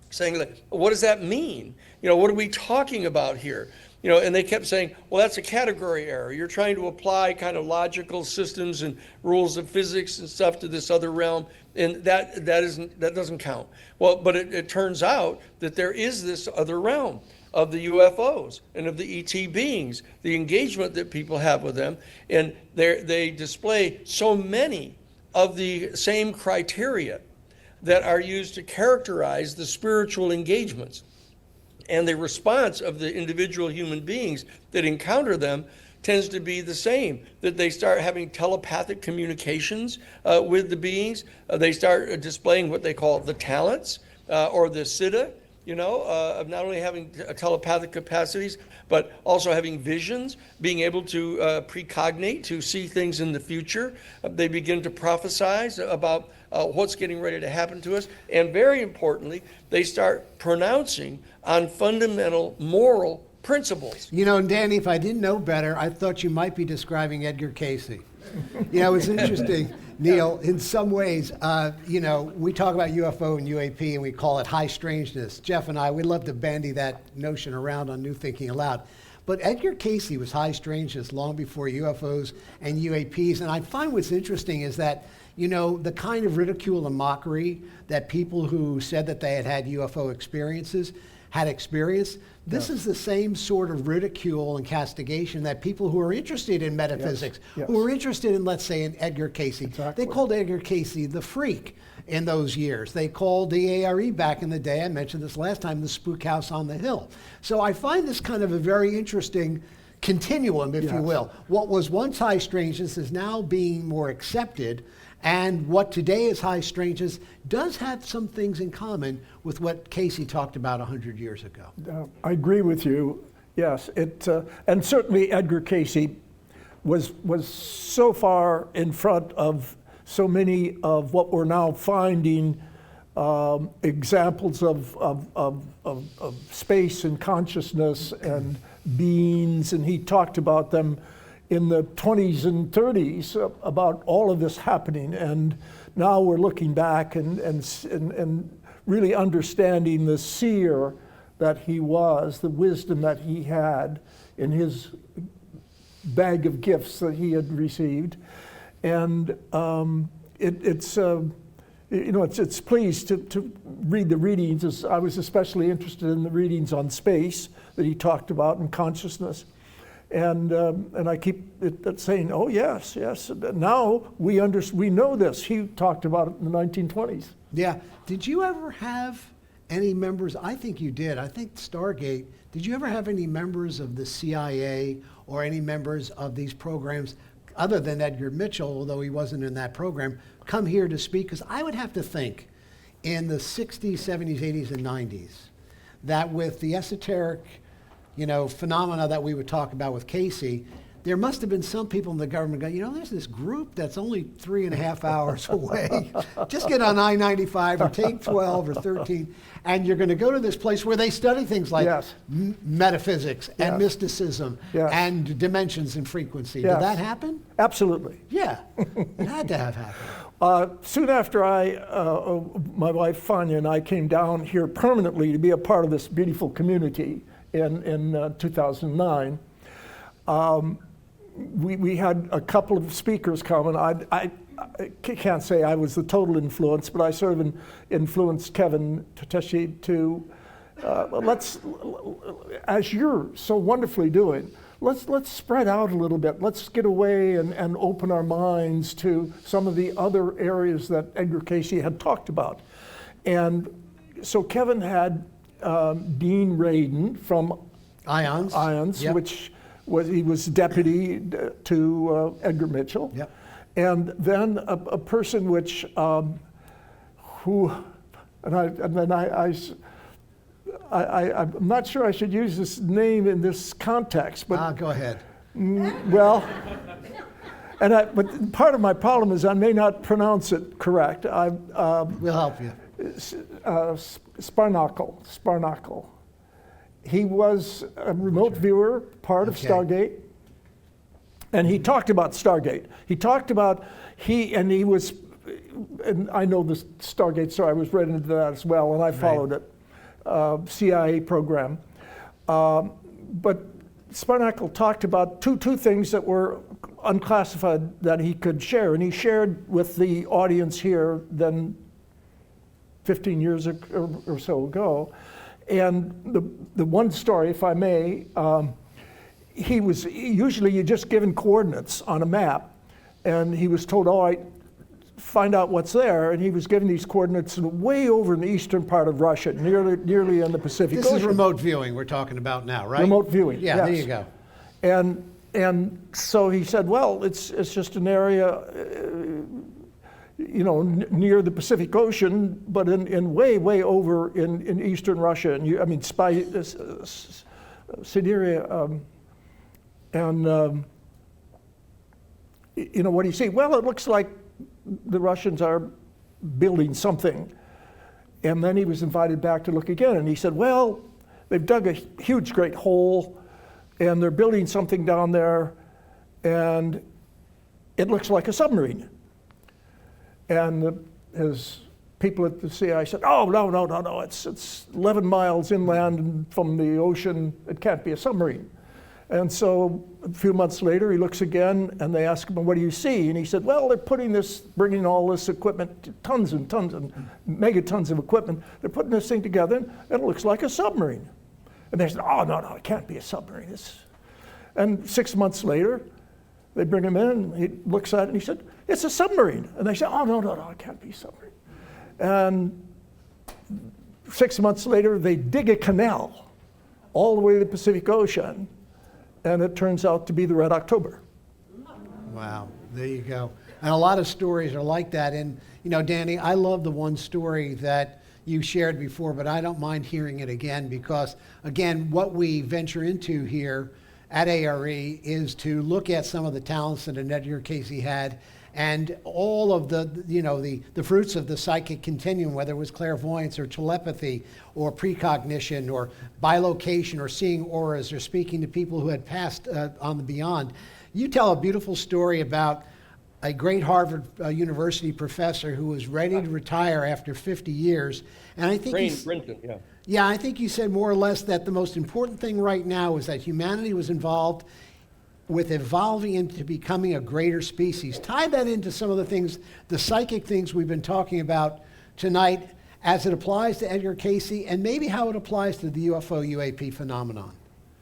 saying, like, what does that mean? What are we talking about here? And they kept saying, well, that's a category error. You're trying to apply kind of logical systems and rules of physics and stuff to this other realm, and that doesn't count. Well, but it turns out that there is this other realm of the UFOs and of the ET beings, the engagement that people have with them, and they display so many of the same criteria that are used to characterize the spiritual engagements. And the response of the individual human beings that encounter them tends to be the same, that they start having telepathic communications with the beings. They start displaying what they call the talents, or the siddha, of not only having telepathic capacities, but also having visions, being able to precognate, to see things in the future. They begin to prophesize about what's getting ready to happen to us. And very importantly, they start pronouncing on fundamental moral principles. Danny, if I didn't know better, I thought you might be describing Edgar Casey. It's interesting, Neil, in some ways, we talk about UFO and UAP and we call it high strangeness. Jeff and I, we love to bandy that notion around on New Thinking Aloud. But Edgar Casey was high strangeness long before UFOs and UAPs. And I find what's interesting is that, the kind of ridicule and mockery that people who said that they had UFO experiences had experienced, this is the same sort of ridicule and castigation that people who are interested in metaphysics, who are interested in, let's say, in Edgar Casey, they called Edgar Casey the freak in those years. They called the A.R.E. back in the day, I mentioned this last time, the spook house on the hill. So I find this kind of a very interesting continuum, if you will. What was once high strangeness is now being more accepted, and what today is high strangeness does have some things in common with what Casey talked about 100 years ago. I agree with you. Yes, and certainly Edgar Casey was so far in front of so many of what we're now finding examples of space and consciousness and beings, and he talked about them in the 20s and 30s about all of this happening, and now we're looking back and really understanding the seer that he was, the wisdom that he had in his bag of gifts that he had received, and it's you know, it's pleased to read the readings. I was especially interested in the readings on space that he talked about and consciousness. And I keep saying, oh, yes. Now we know this. He talked about it in the 1920s. Yeah. Did you ever have any members? I think you did. I think Stargate. Did you ever have any members of the CIA or any members of these programs, other than Edgar Mitchell, although he wasn't in that program, come here to speak? Because I would have to think in the 60s, 70s, 80s, and 90s that with the esoteric, you know, phenomena that we would talk about with Casey, there must have been some people in the government going, you know, there's this group that's only 3.5 hours away. Just get on I-95 or take 12 or 13, and you're going to go to this place where they study things like Yes. metaphysics and Yes. mysticism Yes. and dimensions and frequency. Yes. Did that happen? Absolutely. Yeah, it had to have happened. Soon after my wife Fania and I came down here permanently to be a part of this beautiful community in 2009, we had a couple of speakers come, and I can't say I was the total influence, but I sort of influenced Kevin Tateshi to, as you're so wonderfully doing, let's spread out a little bit. Let's get away and open our minds to some of the other areas that Edgar Casey had talked about. And so Kevin had Dean Radin from IONS, Yep. which he was deputy to Edgar Mitchell. Yep. And then a person which, I'm not sure I should use this name in this context, but Go ahead. well, but part of my problem is I may not pronounce it correct. We'll help you. Sparnacle. He was a remote viewer, part of Okay. Stargate, and he talked about Stargate. He talked about he was, and I know the Stargate story. I was read into that as well, and I followed it. CIA program, but Sparnacle talked about two things that were unclassified that he could share, and he shared with the audience here then 15 years or so ago. And the one story, if I may, usually you're just given coordinates on a map, and he was told, all right, find out what's there, and he was given these coordinates way over in the eastern part of Russia, nearly in the Pacific This Ocean. is remote viewing we're talking about now, right? Remote viewing, Yeah, yes. there you go. And so he said, well, it's just an area, near the Pacific Ocean, but in way over in eastern Russia, and Siberia, what do you see? Well, it looks like the Russians are building something. And then he was invited back to look again, and he said, well, they've dug a huge, great hole, and they're building something down there, and it looks like a submarine. And his people at the CIA said, oh, no, it's 11 miles inland from the ocean, it can't be a submarine. And so a few months later, he looks again, and they ask him, what do you see? And he said, well, they're bringing all this equipment, tons and tons and megatons of equipment. They're putting this thing together, and it looks like a submarine. And they said, oh, no, it can't be a submarine. And 6 months later, they bring him in, and he looks at it, and he said, it's a submarine. And they said, oh, no, it can't be a submarine. And 6 months later, they dig a canal all the way to the Pacific Ocean, and it turns out to be the Red October. Wow, there you go. And a lot of stories are like that. And, Danny, I love the one story that you shared before, but I don't mind hearing it again because, again, what we venture into here at A.R.E. is to look at some of the talents that Edgar Casey had and all of the fruits of the psychic continuum, whether it was clairvoyance or telepathy or precognition or bilocation or seeing auras or speaking to people who had passed on the beyond. You tell a beautiful story about a great Harvard University professor who was ready to retire after 50 years. And I think Brinton, yeah. Yeah, I think you said more or less that the most important thing right now is that humanity was involved with evolving into becoming a greater species. Tie that into some of the things, the psychic things we've been talking about tonight as it applies to Edgar Cayce, and maybe how it applies to the UFO UAP phenomenon.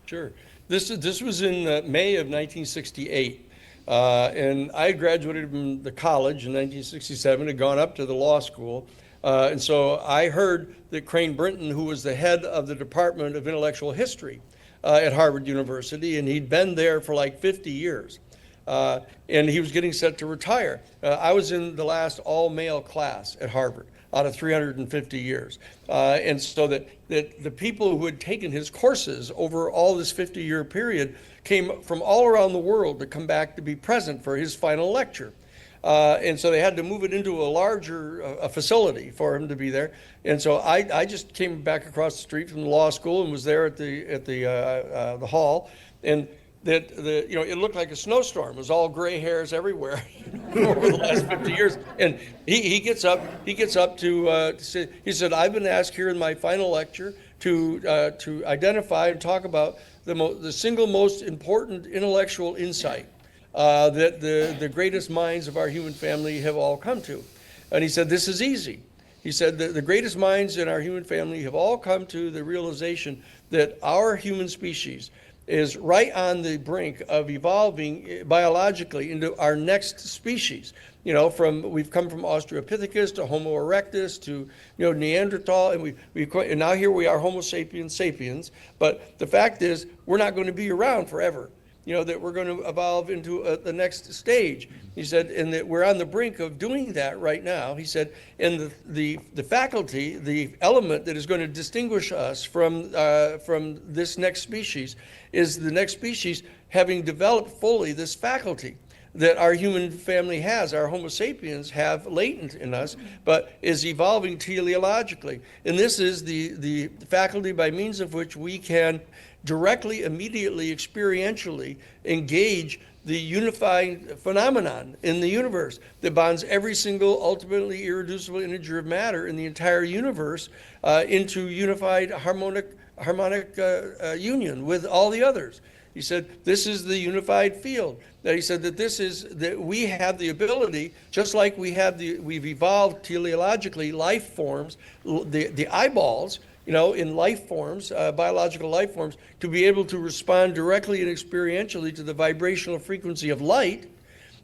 Sure. This was in May of 1968. And I had graduated from the college in 1967, had gone up to the law school. And so I heard that Crane Brinton, who was the head of the Department of Intellectual History at Harvard University, and he'd been there for like 50 years. And he was getting set to retire. I was in the last all-male class at Harvard out of 350 years. And so that the people who had taken his courses over all this 50-year period came from all around the world to come back to be present for his final lecture. And so they had to move it into a larger facility for him to be there. And so I just came back across the street from the law school and was there at the hall. And it looked like a snowstorm. It was all gray hairs everywhere over the last 50 years. And he gets up to say, he said, "I've been asked here in my final lecture to identify and talk about the single most important intellectual insight that the greatest minds of our human family have all come to." And he said, "This is easy." He said that the greatest minds in our human family have all come to the realization that our human species is right on the brink of evolving biologically into our next species. We've come from Australopithecus to Homo erectus to Neanderthal, and and now here we are, Homo sapiens sapiens. But the fact is, we're not going to be around forever. That we're going to evolve into the next stage. He said, and that we're on the brink of doing that right now. He said, and the faculty, the element that is going to distinguish us from this next species is the next species having developed fully this faculty that our human family has, our Homo sapiens have latent in us, but is evolving teleologically. And this is the faculty by means of which we can directly, immediately, experientially engage the unifying phenomenon in the universe that bonds every single ultimately irreducible integer of matter in the entire universe into unified harmonic union with all the others. He said, this is the unified field. That he said that we have the ability, just like we've evolved teleologically life forms, the eyeballs, in life forms, biological life forms, to be able to respond directly and experientially to the vibrational frequency of light.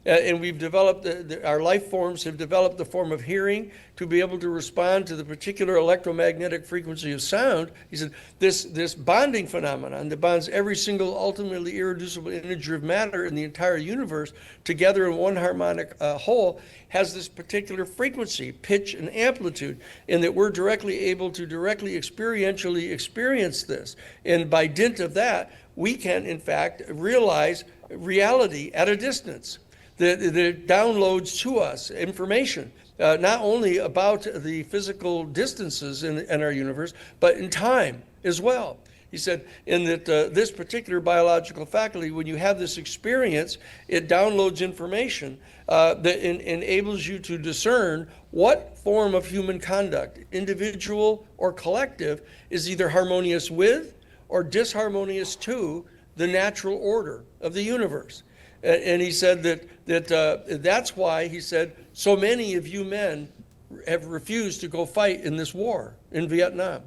And we've developed, our life forms have developed the form of hearing to be able to respond to the particular electromagnetic frequency of sound. He said, this bonding phenomenon that bonds every single ultimately irreducible integer of matter in the entire universe together in one harmonic whole has this particular frequency, pitch, and amplitude, and that we're directly able to experientially experience this. And by dint of that, we can, in fact, realize reality at a distance. That downloads to us information, not only about the physical distances in our universe, but in time as well. He said, in that this particular biological faculty, when you have this experience, it downloads information that enables you to discern what form of human conduct, individual or collective, is either harmonious with or disharmonious to the natural order of the universe. And he said that's why, he said, so many of you men have refused to go fight in this war in Vietnam.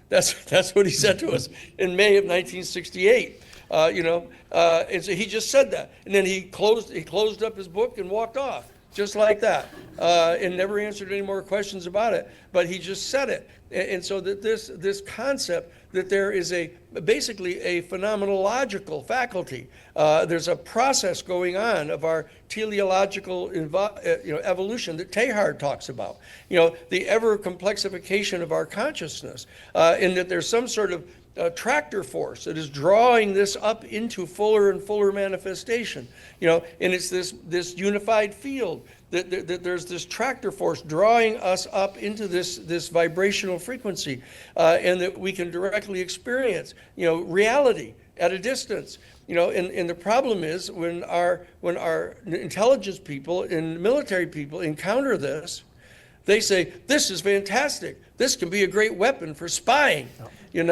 That's what he said to us in May of 1968. And so he just said that. And then he closed up his book and walked off, just like that, and never answered any more questions about it. But he just said it. And so that this concept that there is basically a phenomenological faculty, there's a process going on of our teleological evolution that Teilhard talks about. The ever complexification of our consciousness, and that there's some sort of tractor force that is drawing this up into fuller and fuller manifestation. And it's this unified field. That there's this tractor force drawing us up into this vibrational frequency, and that we can directly experience, reality at a distance. And the problem is when our intelligence people and military people encounter this, They say, this is fantastic. This can be a great weapon for spying. And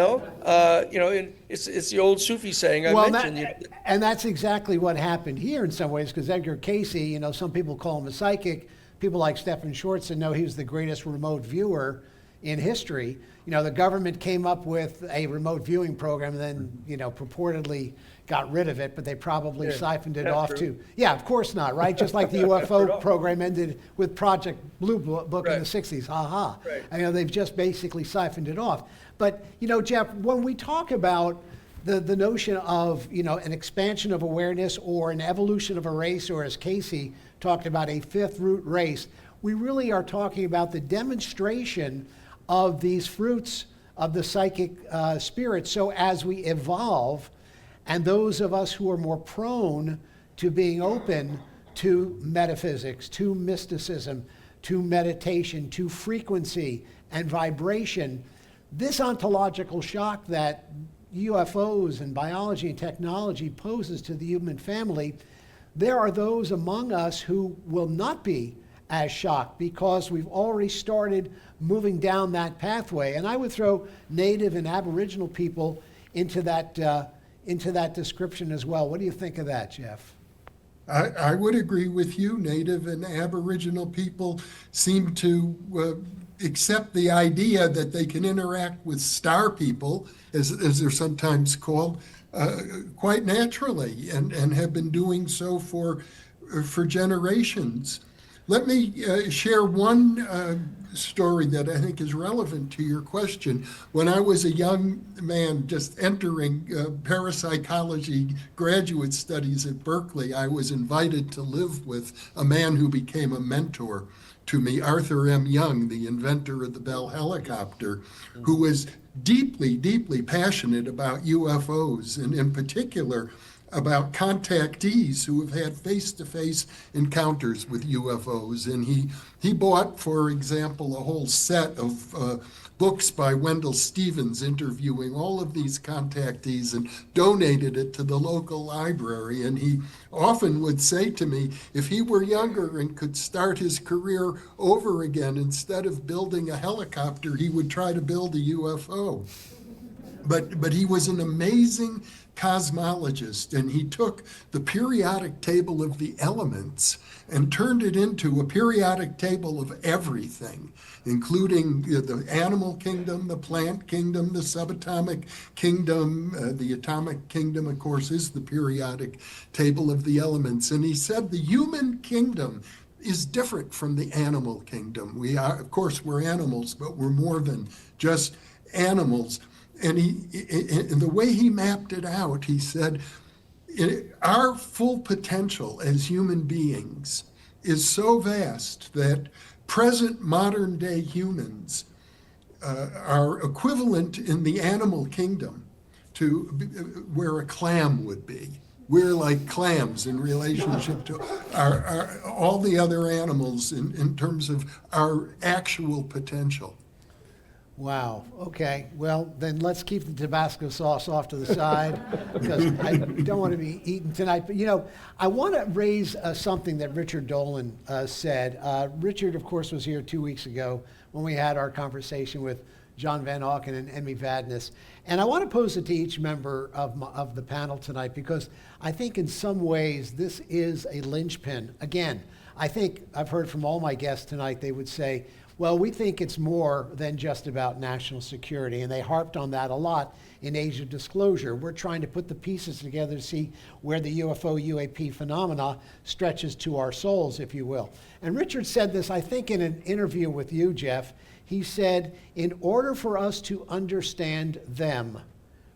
it's the old Sufi saying I mentioned. And that's exactly what happened here in some ways, because Edgar Cayce, some people call him a psychic. People like Stephen Schwartz know he was the greatest remote viewer in history. The government came up with a remote viewing program and then, purportedly got rid of it, but they probably siphoned it off true? to, of course not, right? Just like the UFO program ended with Project Blue Book in the 60s, ha. Right. They've just basically siphoned it off. But, Jeff, when we talk about the notion of, an expansion of awareness or an evolution of a race, or as Casey talked about, a fifth root race, we really are talking about the demonstration of these fruits of the psychic spirit. So as we evolve, and those of us who are more prone to being open to metaphysics, to mysticism, to meditation, to frequency and vibration, this ontological shock that UFOs and biology and technology poses to the human family, there are those among us who will not be as shocked because we've already started moving down that pathway. And I would throw Native and Aboriginal people into that description as well. What do you think of that, Jeff? I would agree with you. Native and Aboriginal people seem to accept the idea that they can interact with star people, as they're sometimes called, quite naturally, and have been doing so for generations. Let me share one story that I think is relevant to your question. When I was a young man just entering parapsychology graduate studies at Berkeley, I was invited to live with a man who became a mentor to me, Arthur M. Young, the inventor of the Bell helicopter, who was deeply, deeply passionate about UFOs, and in particular about contactees who have had face-to-face encounters with UFOs. And he bought, for example, a whole set of books by Wendell Stevens interviewing all of these contactees and donated it to the local library. And he often would say to me, if he were younger and could start his career over again, instead of building a helicopter, he would try to build a UFO. But he was an amazing cosmologist, and he took the periodic table of the elements and turned it into a periodic table of everything, including the animal kingdom, the plant kingdom, the subatomic kingdom. The atomic kingdom, of course, is the periodic table of the elements. And he said the human kingdom is different from the animal kingdom. We are, of course, we're animals, but we're more than just animals. And in the way he mapped it out, he said, our full potential as human beings is so vast that present modern day humans are equivalent in the animal kingdom to where a clam would be. We're like clams in relationship to all the other animals in terms of our actual potential. Wow. Okay. Well, then let's keep the Tabasco sauce off to the side because I don't want to be eaten tonight. But, I want to raise something that Richard Dolan said. Richard, of course, was here 2 weeks ago when we had our conversation with John Van Auken and Emmy Vadnais. And I want to pose it to each member of the panel tonight because I think in some ways this is a linchpin. Again, I think I've heard from all my guests tonight, they would say, well, we think it's more than just about national security, and they harped on that a lot in Age of Disclosure. We're trying to put the pieces together to see where the UFO UAP phenomena stretches to our souls, if you will. And Richard said this, I think, in an interview with you, Jeff. He said, in order for us to understand them,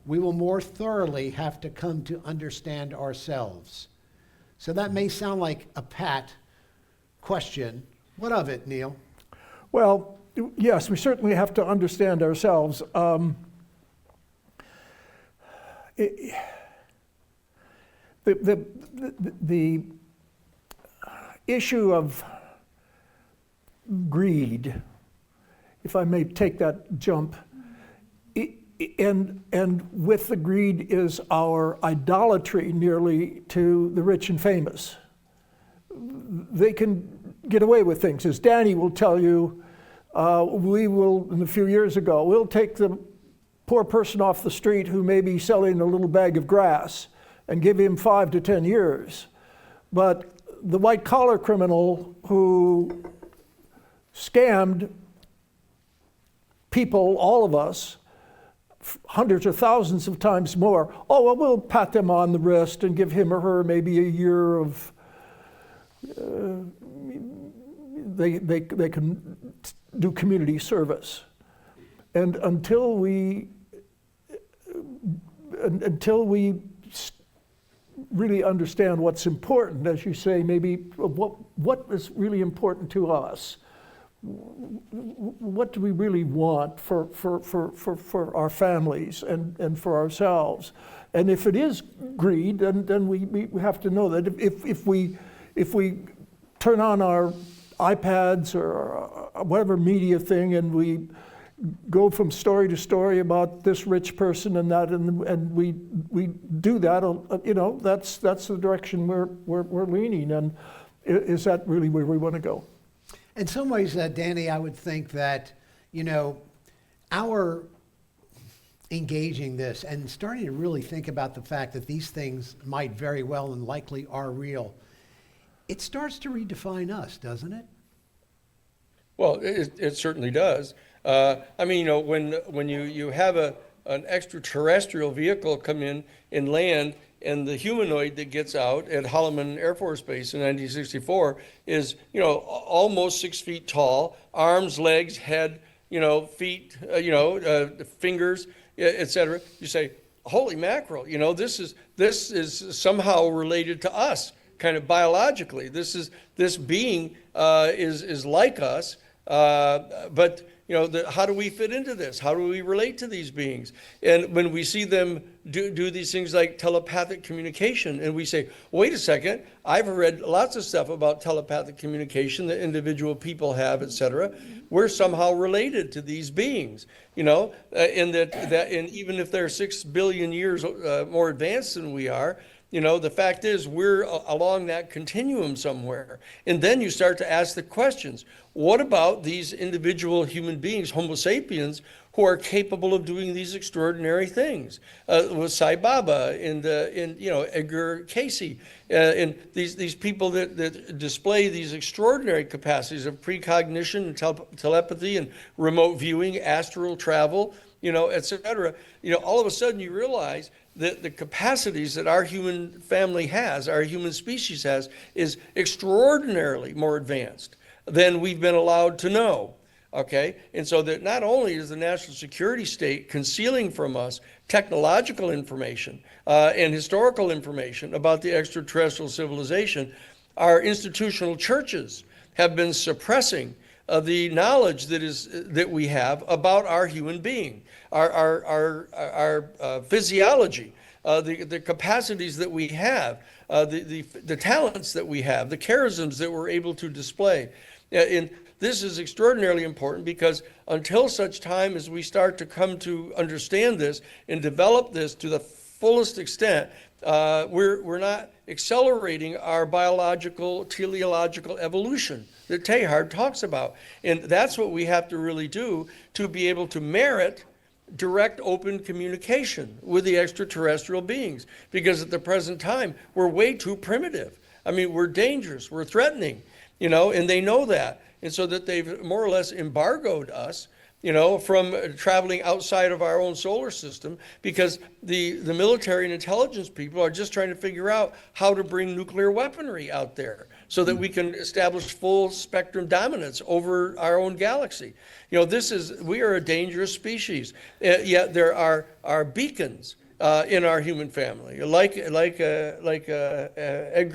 we will more thoroughly have to come to understand ourselves. So that may sound like a pat question. What of it, Neil? Well, yes, we certainly have to understand ourselves. The issue of greed, if I may take that jump, and with the greed is our idolatry nearly to the rich and famous. They can get away with things. As Danny will tell you, We will, in a few years ago, we'll take the poor person off the street who may be selling a little bag of grass and give him 5 to 10 years. But the white collar criminal who scammed people, all of us, hundreds or thousands of times more, oh, well, we'll pat them on the wrist and give him or her maybe a year of, they can do community service. And until we really understand what's important, as you say, maybe what is really important to us, what do we really want for our families and for ourselves? And if it is greed, then we have to know that if we turn on our iPads or whatever media thing and we go from story to story about this rich person and that, and we do that, that's the direction we're leaning. And is that really where we want to go? In some ways, Danny, I would think that, our engaging this and starting to really think about the fact that these things might very well and likely are real, it starts to redefine us, doesn't it? Well, it certainly does. When you have an extraterrestrial vehicle come in and land, and the humanoid that gets out at Holloman Air Force Base in 1964 is, almost 6 feet tall, arms, legs, head, feet, fingers, etc. You say, holy mackerel, this is somehow related to us, kind of biologically. This being is like us, but how do we fit into this? How do we relate to these beings? And when we see them do these things like telepathic communication, and we say, wait a second, I've read lots of stuff about telepathic communication that individual people have, etc. We're somehow related to these beings, and and even if they're 6 billion years more advanced than we are, the fact is we're along that continuum somewhere. And then you start to ask the questions. What about these individual human beings, Homo sapiens, who are capable of doing these extraordinary things? With Sai Baba and Edgar Cayce, and these people that display these extraordinary capacities of precognition and telepathy and remote viewing, astral travel, et cetera. All of a sudden you realize that the capacities that our human family has, our human species has, is extraordinarily more advanced than we've been allowed to know, okay? And so that not only is the national security state concealing from us technological information and historical information about the extraterrestrial civilization, our institutional churches have been suppressing the knowledge that we have about our human being, our physiology, the capacities that we have, the talents that we have, the charisms that we're able to display. And this is extraordinarily important because until such time as we start to come to understand this and develop this to the fullest extent, we're not accelerating our biological, teleological evolution that Teilhard talks about. And that's what we have to really do to be able to merit direct, open communication with the extraterrestrial beings. Because at the present time, we're way too primitive. We're dangerous, we're threatening, and they know that. And so that they've more or less embargoed us, from traveling outside of our own solar system, because the military and intelligence people are just trying to figure out how to bring nuclear weaponry out there so that we can establish full spectrum dominance over our own galaxy. We are a dangerous species, yet there are beacons in our human family, like Edgar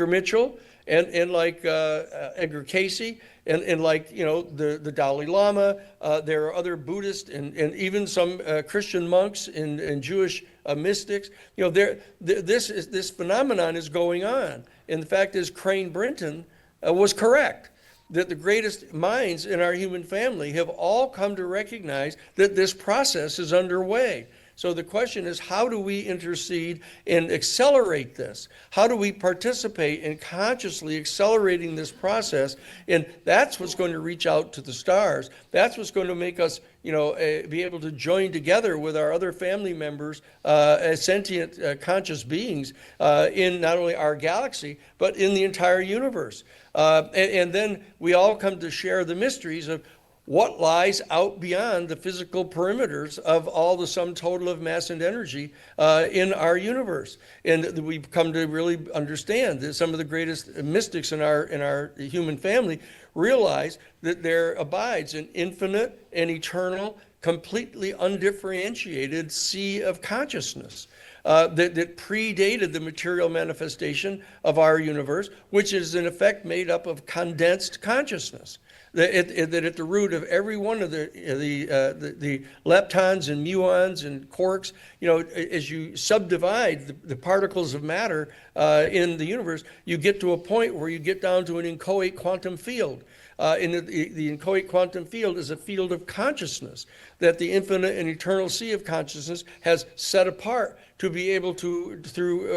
Mitchell and like Edgar Cayce. And like, the Dalai Lama, there are other Buddhist and even some Christian monks and Jewish mystics. This phenomenon is going on. And the fact is, Crane Brinton was correct, that the greatest minds in our human family have all come to recognize that this process is underway. So the question is, how do we intercede and accelerate this? How do we participate in consciously accelerating this process? And that's what's going to reach out to the stars. That's what's going to make us, be able to join together with our other family members as sentient, conscious beings in not only our galaxy, but in the entire universe. And then we all come to share the mysteries of what lies out beyond the physical perimeters of all the sum total of mass and energy in our universe. And we've come to really understand that some of the greatest mystics in our human family realize that there abides an infinite and eternal, completely undifferentiated sea of consciousness. That predated the material manifestation of our universe, which is in effect made up of condensed consciousness. That at the root of every one of the leptons and muons and quarks, as you subdivide the particles of matter in the universe, you get to a point where you get down to an inchoate quantum field. And the inchoate quantum field is a field of consciousness that the infinite and eternal sea of consciousness has set apart to be able to, through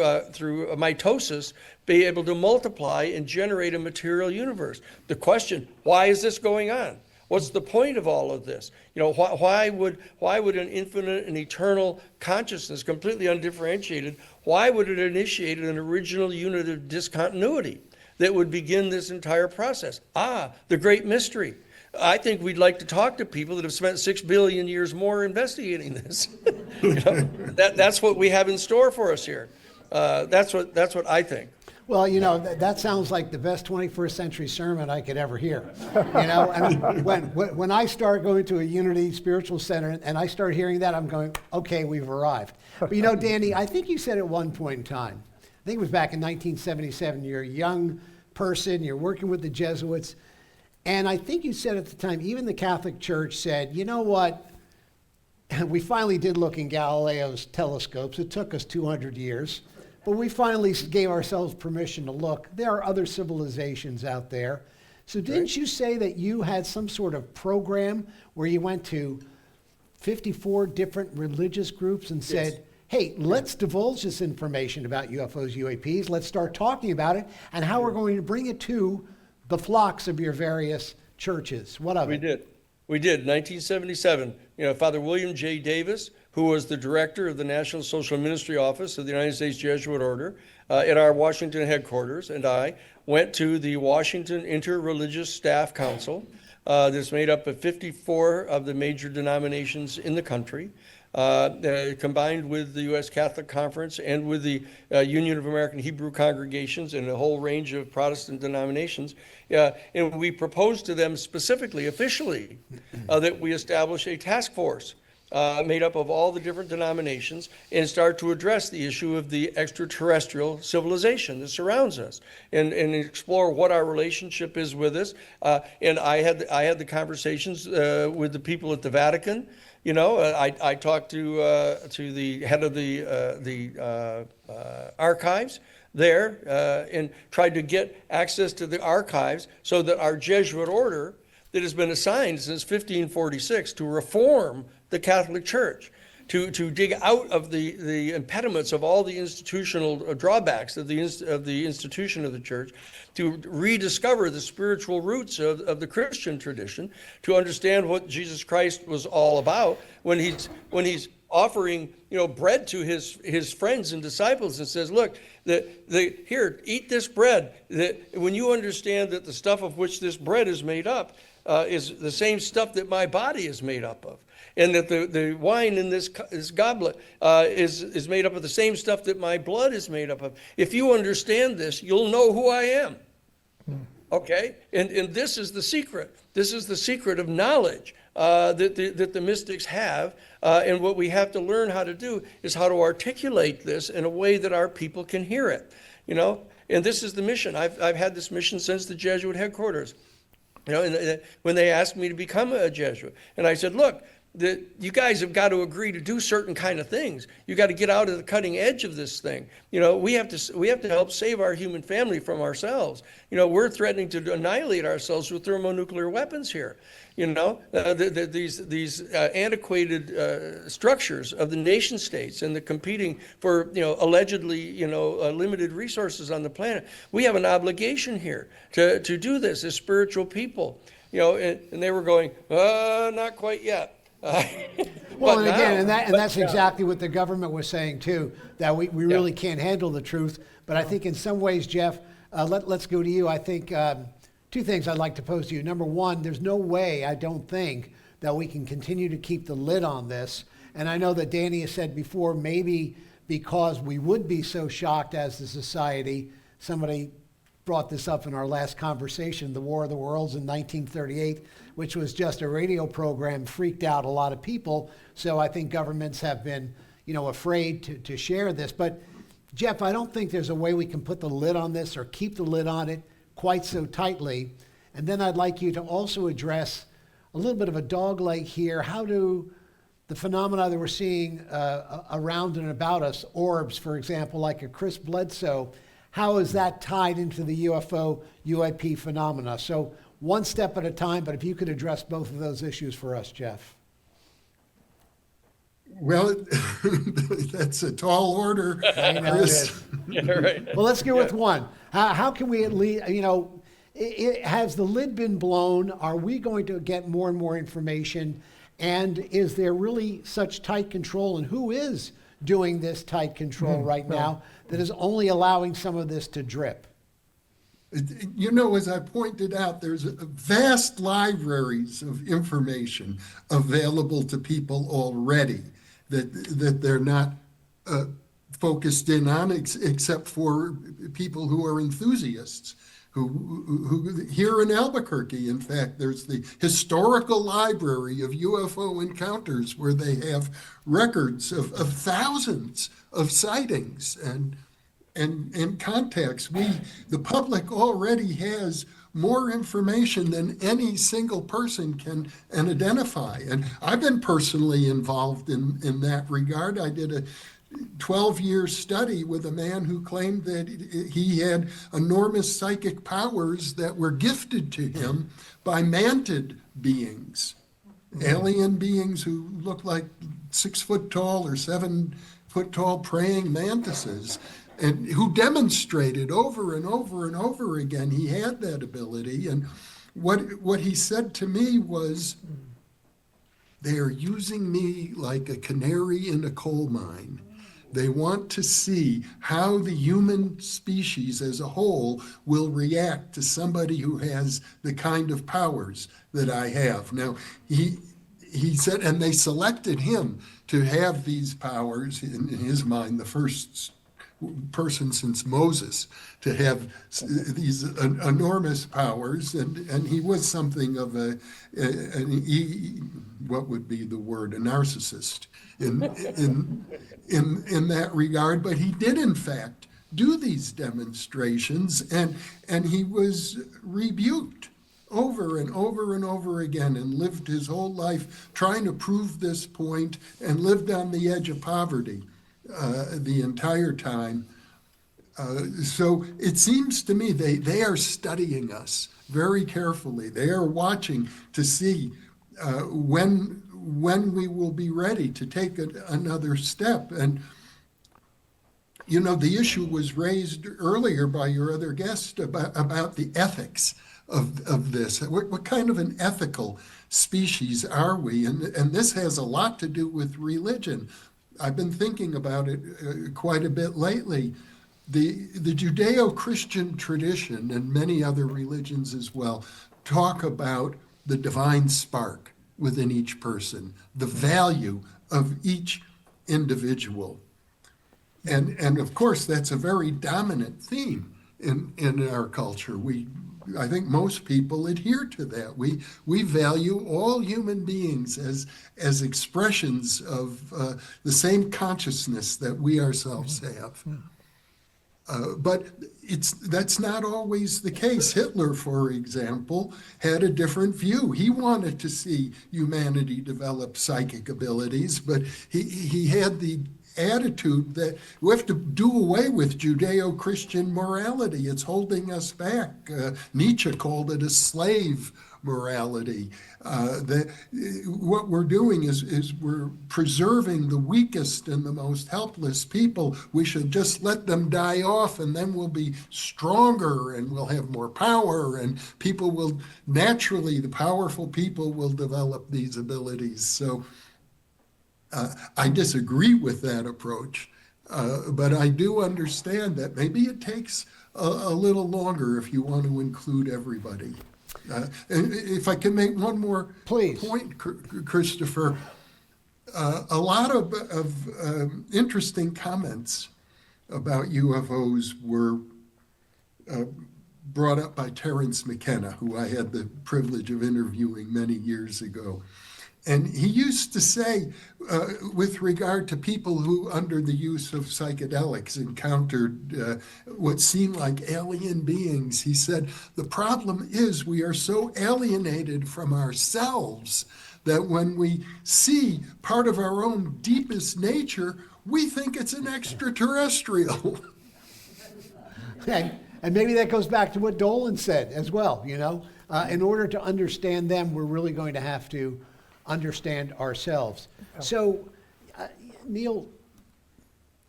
mitosis, be able to multiply and generate a material universe. The question, why is this going on? What's the point of all of this? Why would an infinite and eternal consciousness, completely undifferentiated, why would it initiate an original unit of discontinuity that would begin this entire process? The great mystery. I think we'd like to talk to people that have spent 6 billion years more investigating this. That's what we have in store for us here. That's what I think. Well, that sounds like the best 21st century sermon I could ever hear. I mean, when I start going to a Unity Spiritual Center and I start hearing that, I'm going, okay, we've arrived. But Danny, I think you said at one point in time, I think it was back in 1977, you're a young person, you're working with the Jesuits, and I think you said at the time, even the Catholic Church said, you know what, we finally did look in Galileo's telescopes. It took us 200 years. But we finally gave ourselves permission to look. There are other civilizations out there. So didn't you say that you had some sort of program where you went to 54 different religious groups and said, hey, let's divulge this information about UFOs, UAPs. Let's start talking about it and how we're going to bring it to the flocks of your various churches. What of it? We did. 1977, Father William J. Davis, who was the director of the National Social Ministry Office of the United States Jesuit Order at our Washington headquarters, and I went to the Washington Interreligious Staff Council that's made up of 54 of the major denominations in the country, combined with the U.S. Catholic Conference and with the Union of American Hebrew Congregations and a whole range of Protestant denominations. And we proposed to them specifically, officially, that we establish a task force made up of all the different denominations and start to address the issue of the extraterrestrial civilization that surrounds us and explore what our relationship is with us. And I had the conversations with the people at the Vatican. I talked to the head of the archives there and tried to get access to the archives so that our Jesuit order that has been assigned since 1546 to reform the Catholic Church, to dig out of the impediments of all the institutional drawbacks of the institution of the Church, to rediscover the spiritual roots of the Christian tradition, to understand what Jesus Christ was all about when he's offering bread to his friends and disciples and says, look, here, eat this bread. That when you understand that the stuff of which this bread is made up is the same stuff that my body is made up of, and that the wine in this goblet is made up of the same stuff that my blood is made up of. If you understand this, you'll know who I am. Okay? And this is the secret. This is the secret of knowledge that the mystics have. And what we have to learn how to do is how to articulate this in a way that our people can hear it. And this is the mission. I've had this mission since the Jesuit headquarters. And when they asked me to become a Jesuit. And I said, look, that you guys have got to agree to do certain kind of things. You got to get out of the cutting edge of this thing. You know, we have to help save our human family from ourselves. You know, we're threatening to annihilate ourselves with thermonuclear weapons here. You know, these antiquated structures of the nation states and the competing for, you know, allegedly, you know, limited resources on the planet. We have an obligation here to do this as spiritual people. You know, and they were going, not quite yet. Well, and again, and that's exactly what the government was saying too, that we really can't handle the truth. But I think in some ways, Jeff, let's go to you. I think two things I'd like to pose to you. Number one, there's no way, I don't think, that we can continue to keep the lid on this. And I know that Danny has said before, maybe because we would be so shocked as a society. Somebody brought this up in our last conversation, the War of the Worlds in 1938, which was just a radio program, freaked out a lot of people. So I think governments have been, you know, afraid to share this. But Jeff, I don't think there's a way we can put the lid on this or keep the lid on it quite so tightly. And then I'd like you to also address a little bit of a dogleg here. How do the phenomena that we're seeing around and about us, orbs, for example, like a Chris Bledsoe, how is that tied into the UFO, UAP phenomena? So one step at a time, but if you could address both of those issues for us, Jeff. Well, that's a tall order. I know it is. Yeah, right. Well, let's go with one. How can we at least, you know, has the lid been blown? Are we going to get more and more information? And is there really such tight control? And who is doing this tight control right now that is only allowing some of this to drip? You know, as I pointed out, there's vast libraries of information available to people already that they're not focused in on, except for people who are enthusiasts. Who here in Albuquerque, in fact, there's the historical library of UFO encounters where they have records of thousands of sightings and contacts. The public already has more information than any single person can identify. And I've been personally involved in that regard. I did a 12-year study with a man who claimed that he had enormous psychic powers that were gifted to him by mantid beings, alien beings who looked like 6 foot tall or 7 foot tall praying mantises, and who demonstrated over and over and over again he had that ability. And what he said to me was, they are using me like a canary in a coal mine. They want to see how the human species as a whole will react to somebody who has the kind of powers that I have. Now, he said, and they selected him to have these powers, in his mind, the first person since Moses to have these enormous powers, and he was something of what would be the word, a narcissist in that regard. But he did in fact do these demonstrations, and he was rebuked over and over and over again, and lived his whole life trying to prove this point, and lived on the edge of poverty the entire time. So it seems to me they are studying us very carefully. They are watching to see when we will be ready to take another step. And you know, the issue was raised earlier by your other guest about the ethics of this. What kind of an ethical species are we? And this has a lot to do with religion. I've been thinking about it quite a bit lately. The Judeo-Christian tradition, and many other religions as well, talk about the divine spark within each person, the value of each individual. And of course, that's a very dominant theme in our culture. I think most people adhere to that. We value all human beings as expressions of the same consciousness that we ourselves have. But that's not always the case. Hitler, for example, had a different view. He wanted to see humanity develop psychic abilities, but he had the attitude that we have to do away with Judeo-Christian morality. It's holding us back. Nietzsche called it a slave morality. What we're doing is we're preserving the weakest and the most helpless people. We should just let them die off, and then we'll be stronger and we'll have more power, and people will naturally, the powerful people will develop these abilities. So I disagree with that approach, but I do understand that maybe it takes a little longer if you want to include everybody. And if I can make one more Please. point, Christopher, a lot of interesting comments about UFOs were brought up by Terence McKenna, who I had the privilege of interviewing many years ago. And he used to say, with regard to people who, under the use of psychedelics, encountered what seemed like alien beings, he said, the problem is we are so alienated from ourselves that when we see part of our own deepest nature, we think it's an extraterrestrial. And maybe that goes back to what Dolan said as well, you know. In order to understand them, we're really going to have to understand ourselves. So, Neil,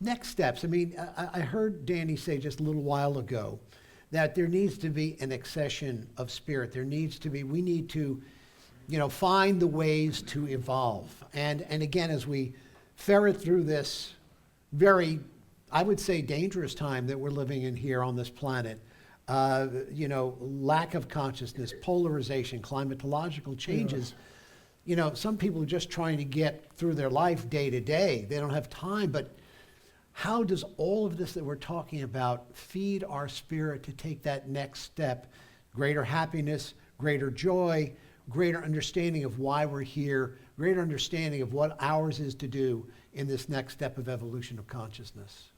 next steps. I mean, I heard Danny say just a little while ago that there needs to be an accession of spirit. There needs to be, we need to, you know, find the ways to evolve. And again, as we ferret through this very, I would say, dangerous time that we're living in here on this planet, you know, lack of consciousness, polarization, climatological changes. Yeah. You know, some people are just trying to get through their life day to day. They don't have time, but how does all of this that we're talking about feed our spirit to take that next step? Greater happiness, greater joy, greater understanding of why we're here, greater understanding of what ours is to do in this next step of evolution of consciousness.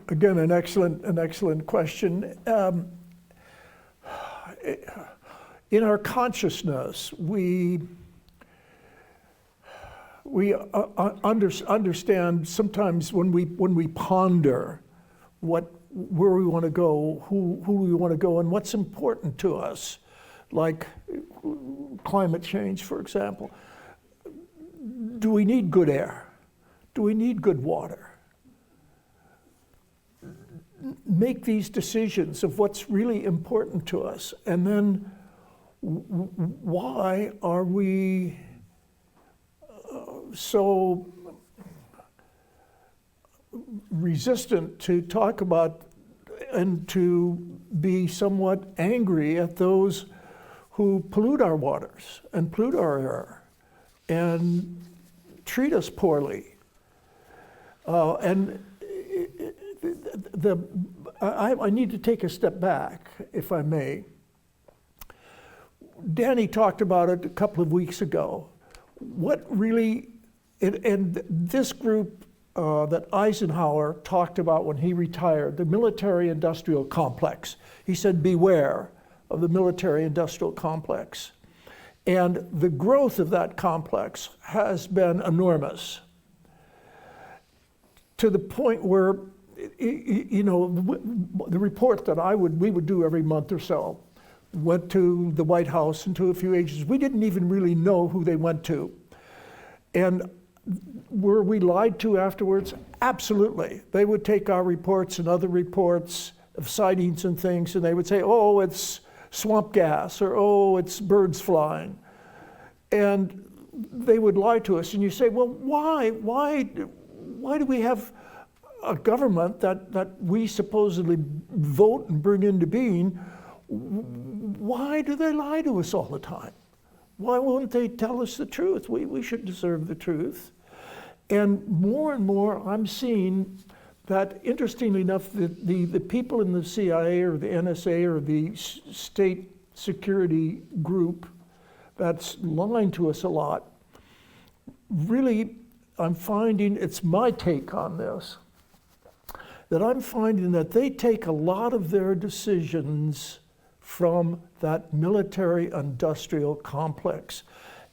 Again, an excellent question. In our consciousness, we understand sometimes when we ponder where we want to go, who we want to go, and what's important to us, like climate change, for example. Do we need good air? Do we need good water? Make these decisions of what's really important to us, and then why are we so resistant to talk about and to be somewhat angry at those who pollute our waters and pollute our air and treat us poorly? I need to take a step back, if I may. Danny talked about it a couple of weeks ago. What really, and this group that Eisenhower talked about when he retired, the military-industrial complex. He said, beware of the military-industrial complex. And the growth of that complex has been enormous, to the point where, you know, the report that we would do every month or so went to the White House and to a few agencies. We didn't even really know who they went to. And were we lied to afterwards? Absolutely. They would take our reports and other reports of sightings and things, and they would say, oh, it's swamp gas, or oh, it's birds flying. And they would lie to us. And you say, well, why do we have a government that we supposedly vote and bring into being? Why do they lie to us all the time? Why won't they tell us the truth? We should deserve the truth. And more I'm seeing that, interestingly enough, the people in the CIA or the NSA or the state security group that's lying to us a lot, really, I'm finding, it's my take on this, that I'm finding that they take a lot of their decisions from that military-industrial complex.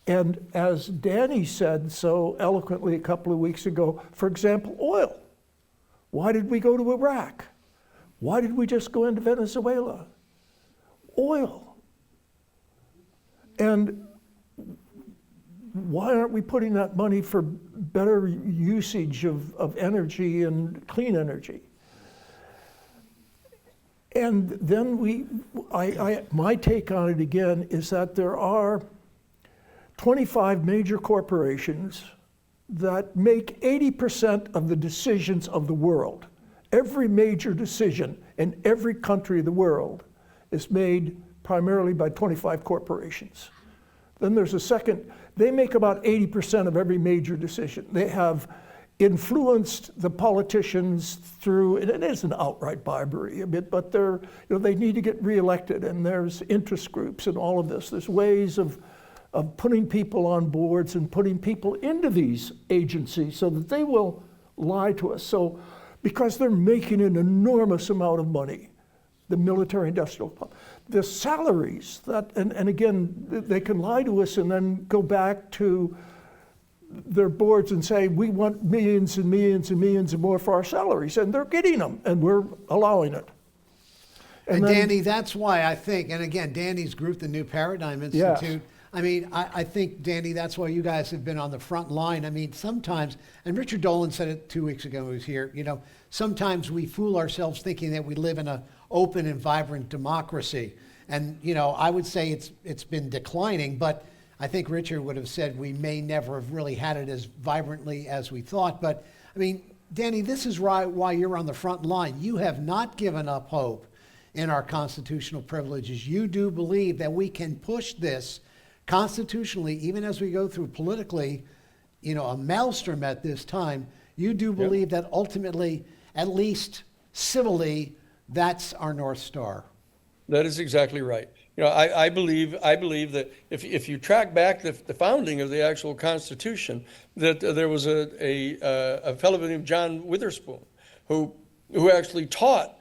And as Danny said so eloquently a couple of weeks ago, for example, oil. Why did we go to Iraq? Why did we just go into Venezuela? Oil. And why aren't we putting that money for better usage of energy and clean energy? And then my take on it again is that there are 25 major corporations that make 80% of the decisions of the world. Every major decision in every country of the world is made primarily by 25 corporations. Then there's a second, they make about 80% of every major decision. They have influenced the politicians through, and it isn't outright bribery a bit, but they're, they need to get reelected, and there's interest groups and all of this. There's ways of putting people on boards and putting people into these agencies so that they will lie to us. So, because they're making an enormous amount of money, the military industrial, the salaries that, and again, they can lie to us and then go back to their boards and say, we want millions and millions and millions and more for our salaries, and they're getting them, and we're allowing it. And then, Danny, that's why I think, and again, Danny's group, the New Paradigm Institute, yes. I mean, I think, Danny, that's why you guys have been on the front line. I mean, sometimes, and Richard Dolan said it 2 weeks ago when he was here, sometimes we fool ourselves thinking that we live in an open and vibrant democracy. And, I would say it's been declining, but I think Richard would have said we may never have really had it as vibrantly as we thought. But, I mean, Danny, this is why you're on the front line. You have not given up hope in our constitutional privileges. You do believe that we can push this constitutionally, even as we go through politically, a maelstrom at this time. You do believe that ultimately, at least civilly, that's our North Star. That is exactly right. I believe that if you track back the founding of the actual Constitution, that there was a fellow named John Witherspoon who actually taught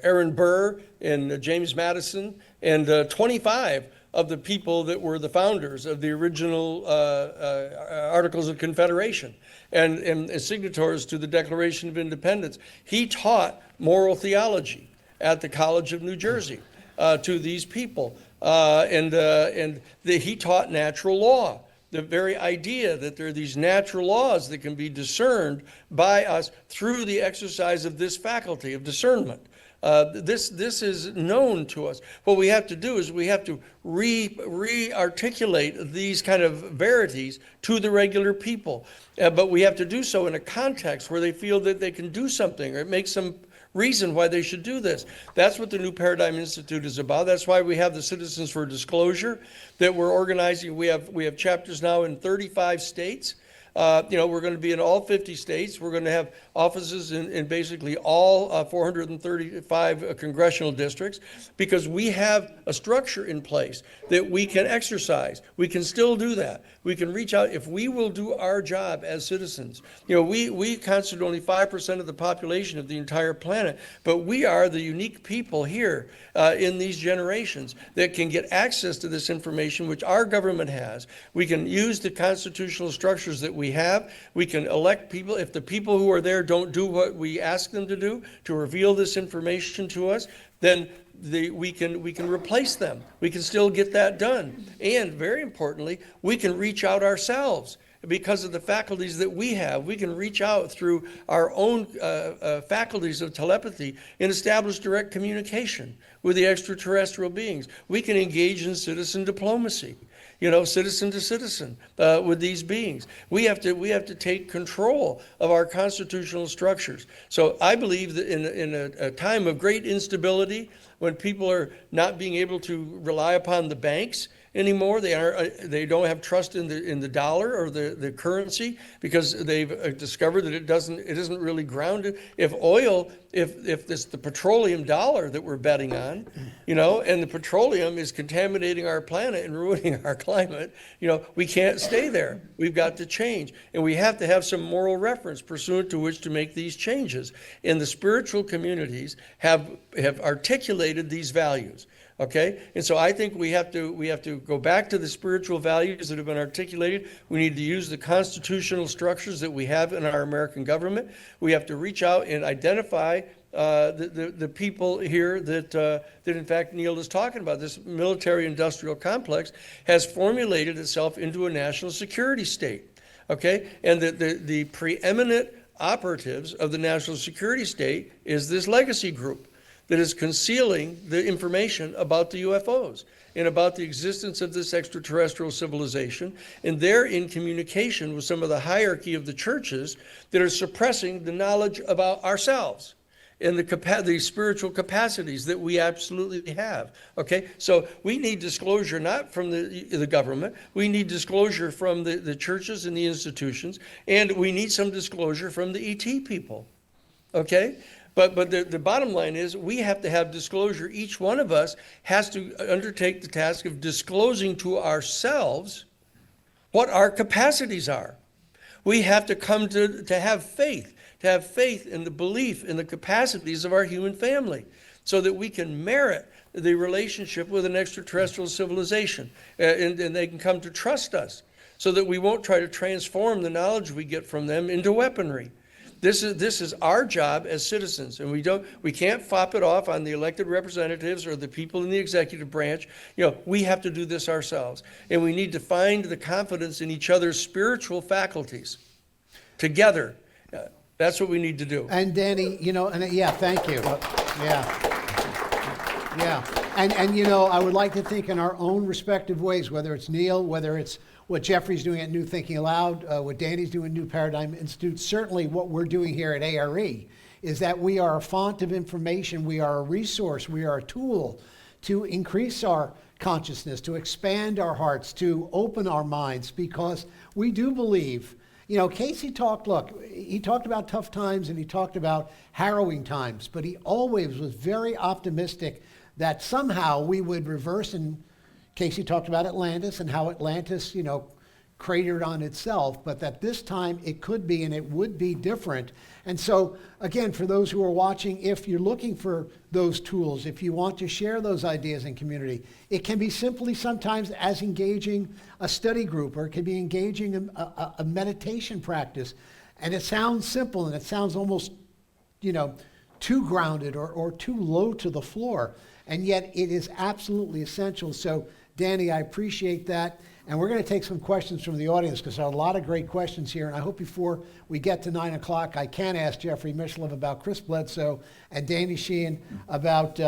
Aaron Burr and James Madison and 25 of the people that were the founders of the original Articles of Confederation and signatories to the Declaration of Independence. He taught moral theology at the College of New Jersey to these people, he taught natural law. The very idea that there are these natural laws that can be discerned by us through the exercise of this faculty of discernment. This is known to us. What we have to do is we have to re-articulate these kind of verities to the regular people. But we have to do so in a context where they feel that they can do something, or it makes some reason why they should do this. That's what the New Paradigm Institute is about. That's why we have the Citizens for Disclosure that we're organizing. We have chapters now in 35 states. We're going to be in all 50 states. We're going to have offices in basically all 435 congressional districts, because we have a structure in place that we can exercise. We can still do that. We can reach out if we will do our job as citizens. We constitute only 5% of the population of the entire planet, but we are the unique people here in these generations that can get access to this information, which our government has. We can use the constitutional structures that we have. We can elect people. If the people who are there don't do what we ask them to do, to reveal this information to us, then we can replace them. We can still get that done. And very importantly, we can reach out ourselves. Because of the faculties that we have, we can reach out through our own faculties of telepathy and establish direct communication with the extraterrestrial beings. We can engage in citizen diplomacy, citizen to citizen with these beings. We have to take control of our constitutional structures. So I believe that in a time of great instability, when people are not being able to rely upon the banks anymore. They don't have trust in the dollar or the currency, because they've discovered that it isn't really grounded. If this the petroleum dollar that we're betting on, and the petroleum is contaminating our planet and ruining our climate, we can't stay there. We've got to change, and we have to have some moral reference pursuant to which to make these changes. And the spiritual communities have articulated these values. Okay, and so I think we have to go back to the spiritual values that have been articulated. We need to use the constitutional structures that we have in our American government. We have to reach out and identify the people here that in fact Neil is talking about. This military-industrial complex has formulated itself into a national security state. Okay, and the preeminent operatives of the national security state is this legacy group that is concealing the information about the UFOs and about the existence of this extraterrestrial civilization. And they're in communication with some of the hierarchy of the churches that are suppressing the knowledge about ourselves and the spiritual capacities that we absolutely have. Okay, so we need disclosure not from the government. We need disclosure from the churches and the institutions, and we need some disclosure from the ET people. Okay. But the bottom line is we have to have disclosure. Each one of us has to undertake the task of disclosing to ourselves what our capacities are. We have to come to have faith in the belief in the capacities of our human family, so that we can merit the relationship with an extraterrestrial civilization, and they can come to trust us, so that we won't try to transform the knowledge we get from them into weaponry. This is our job as citizens, and we can't fop it off on the elected representatives or the people in the executive branch. We have to do this ourselves, and we need to find the confidence in each other's spiritual faculties together. That's what we need to do. And Danny, thank you. And I would like to think in our own respective ways, whether it's Neil, whether it's what Jeffrey's doing at New Thinking Aloud, what Danny's doing at New Paradigm Institute, certainly what we're doing here at A.R.E. is that we are a font of information, we are a resource, we are a tool to increase our consciousness, to expand our hearts, to open our minds, because we do believe, Casey talked about tough times and he talked about harrowing times, but he always was very optimistic that somehow we would reverse. And Casey talked about Atlantis and how Atlantis, cratered on itself, but that this time it could be and it would be different. And so, again, for those who are watching, if you're looking for those tools, if you want to share those ideas in community, it can be simply sometimes as engaging a study group, or it can be engaging a meditation practice. And it sounds simple and it sounds almost, too grounded or too low to the floor. And yet it is absolutely essential. So, Danny, I appreciate that. And we're going to take some questions from the audience, because there are a lot of great questions here. And I hope before we get to 9 o'clock, I can ask Jeffrey Mishlove about Chris Bledsoe and Danny Sheehan about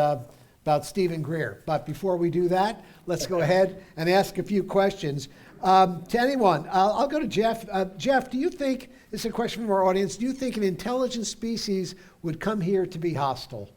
Stephen Greer. But before we do that, let's go ahead and ask a few questions. To anyone, I'll go to Jeff. Jeff, do you think, this is a question from our audience, do you think an intelligent species would come here to be hostile?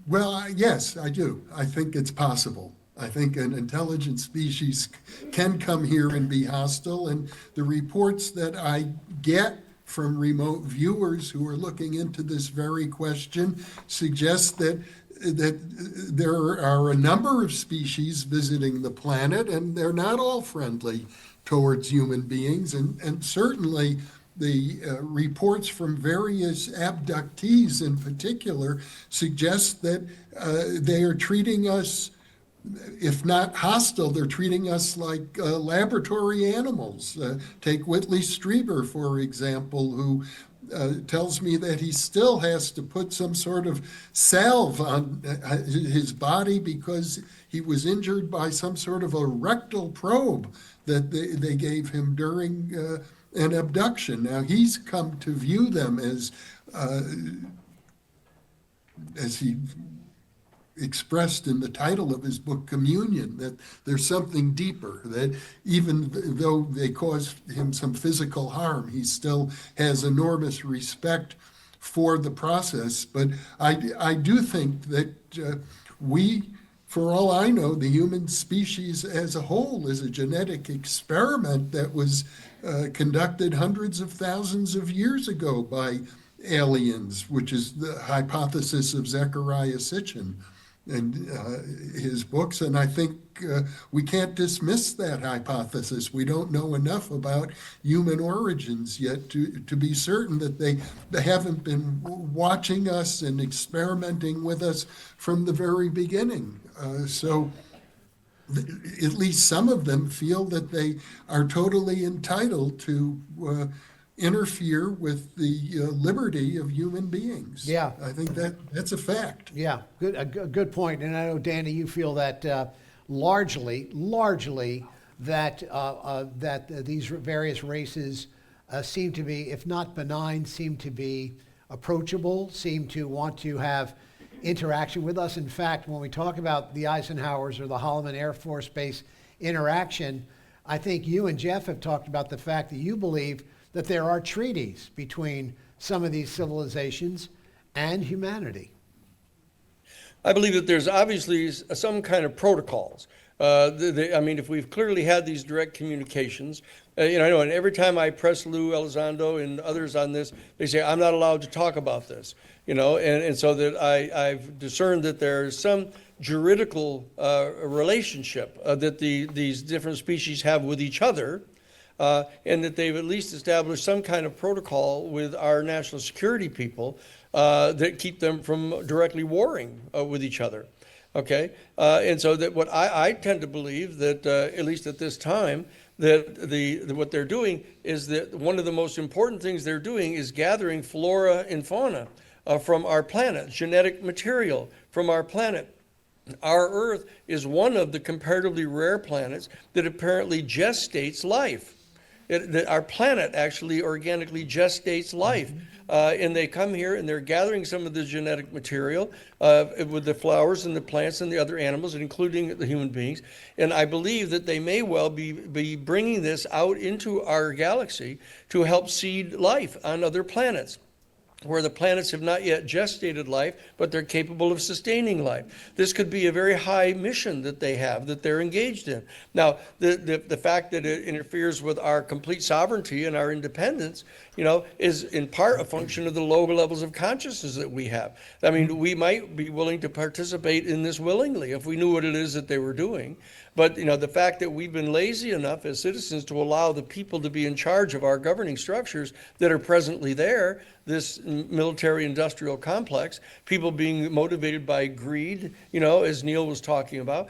Well, yes, I do. I think it's possible. I think an intelligent species can come here and be hostile. And the reports that I get from remote viewers who are looking into this very question suggest that there are a number of species visiting the planet, and they're not all friendly towards human beings. And certainly the reports from various abductees in particular suggest that they are treating us, if not hostile, they're treating us like laboratory animals. Take Whitley Strieber, for example, who tells me that he still has to put some sort of salve on his body because he was injured by some sort of a rectal probe that they gave him during an abduction. Now, he's come to view them as he expressed in the title of his book, Communion, that there's something deeper, that even though they caused him some physical harm, he still has enormous respect for the process. But I do think that we, for all I know, the human species as a whole is a genetic experiment that was conducted hundreds of thousands of years ago by aliens, which is the hypothesis of Zecharia Sitchin and his books. And I think we can't dismiss that hypothesis. We don't know enough about human origins yet to be certain that they haven't been watching us and experimenting with us from the very beginning. So at least some of them feel that they are totally entitled to interfere with the liberty of human beings. Yeah. I think that's a fact. Yeah, a good point. And I know, Danny, you feel that largely that these various races seem to be, if not benign, seem to be approachable, seem to want to have interaction with us. In fact, when we talk about the Eisenhowers or the Holloman Air Force Base interaction, I think you and Jeff have talked about the fact that you believe that there are treaties between some of these civilizations and humanity. I believe that there's obviously some kind of protocols. I mean, if we've clearly had these direct communications, I know, and every time I press Lou Elizondo and others on this, they say, I'm not allowed to talk about this, and so that I've discerned that there's some juridical relationship that these different species have with each other, and that they've at least established some kind of protocol with our national security people that keep them from directly warring with each other. Okay, and so that what I tend to believe that at least at this time that what they're doing is that one of the most important things they're doing is gathering flora and fauna from our planet, genetic material from our planet. Our Earth is one of the comparatively rare planets that apparently gestates life. Our planet actually organically gestates life. And they come here and they're gathering some of the genetic material with the flowers and the plants and the other animals, including the human beings. And I believe that they may well be bringing this out into our galaxy to help seed life on other planets, where the planets have not yet gestated life, but they're capable of sustaining life. This could be a very high mission that they have, that they're engaged in. Now, the fact that it interferes with our complete sovereignty and our independence, is in part a function of the low levels of consciousness that we have. I mean, we might be willing to participate in this willingly if we knew what it is that they were doing. But the fact that we've been lazy enough as citizens to allow the people to be in charge of our governing structures that are presently there, this military-industrial complex, people being motivated by greed, as Neil was talking about,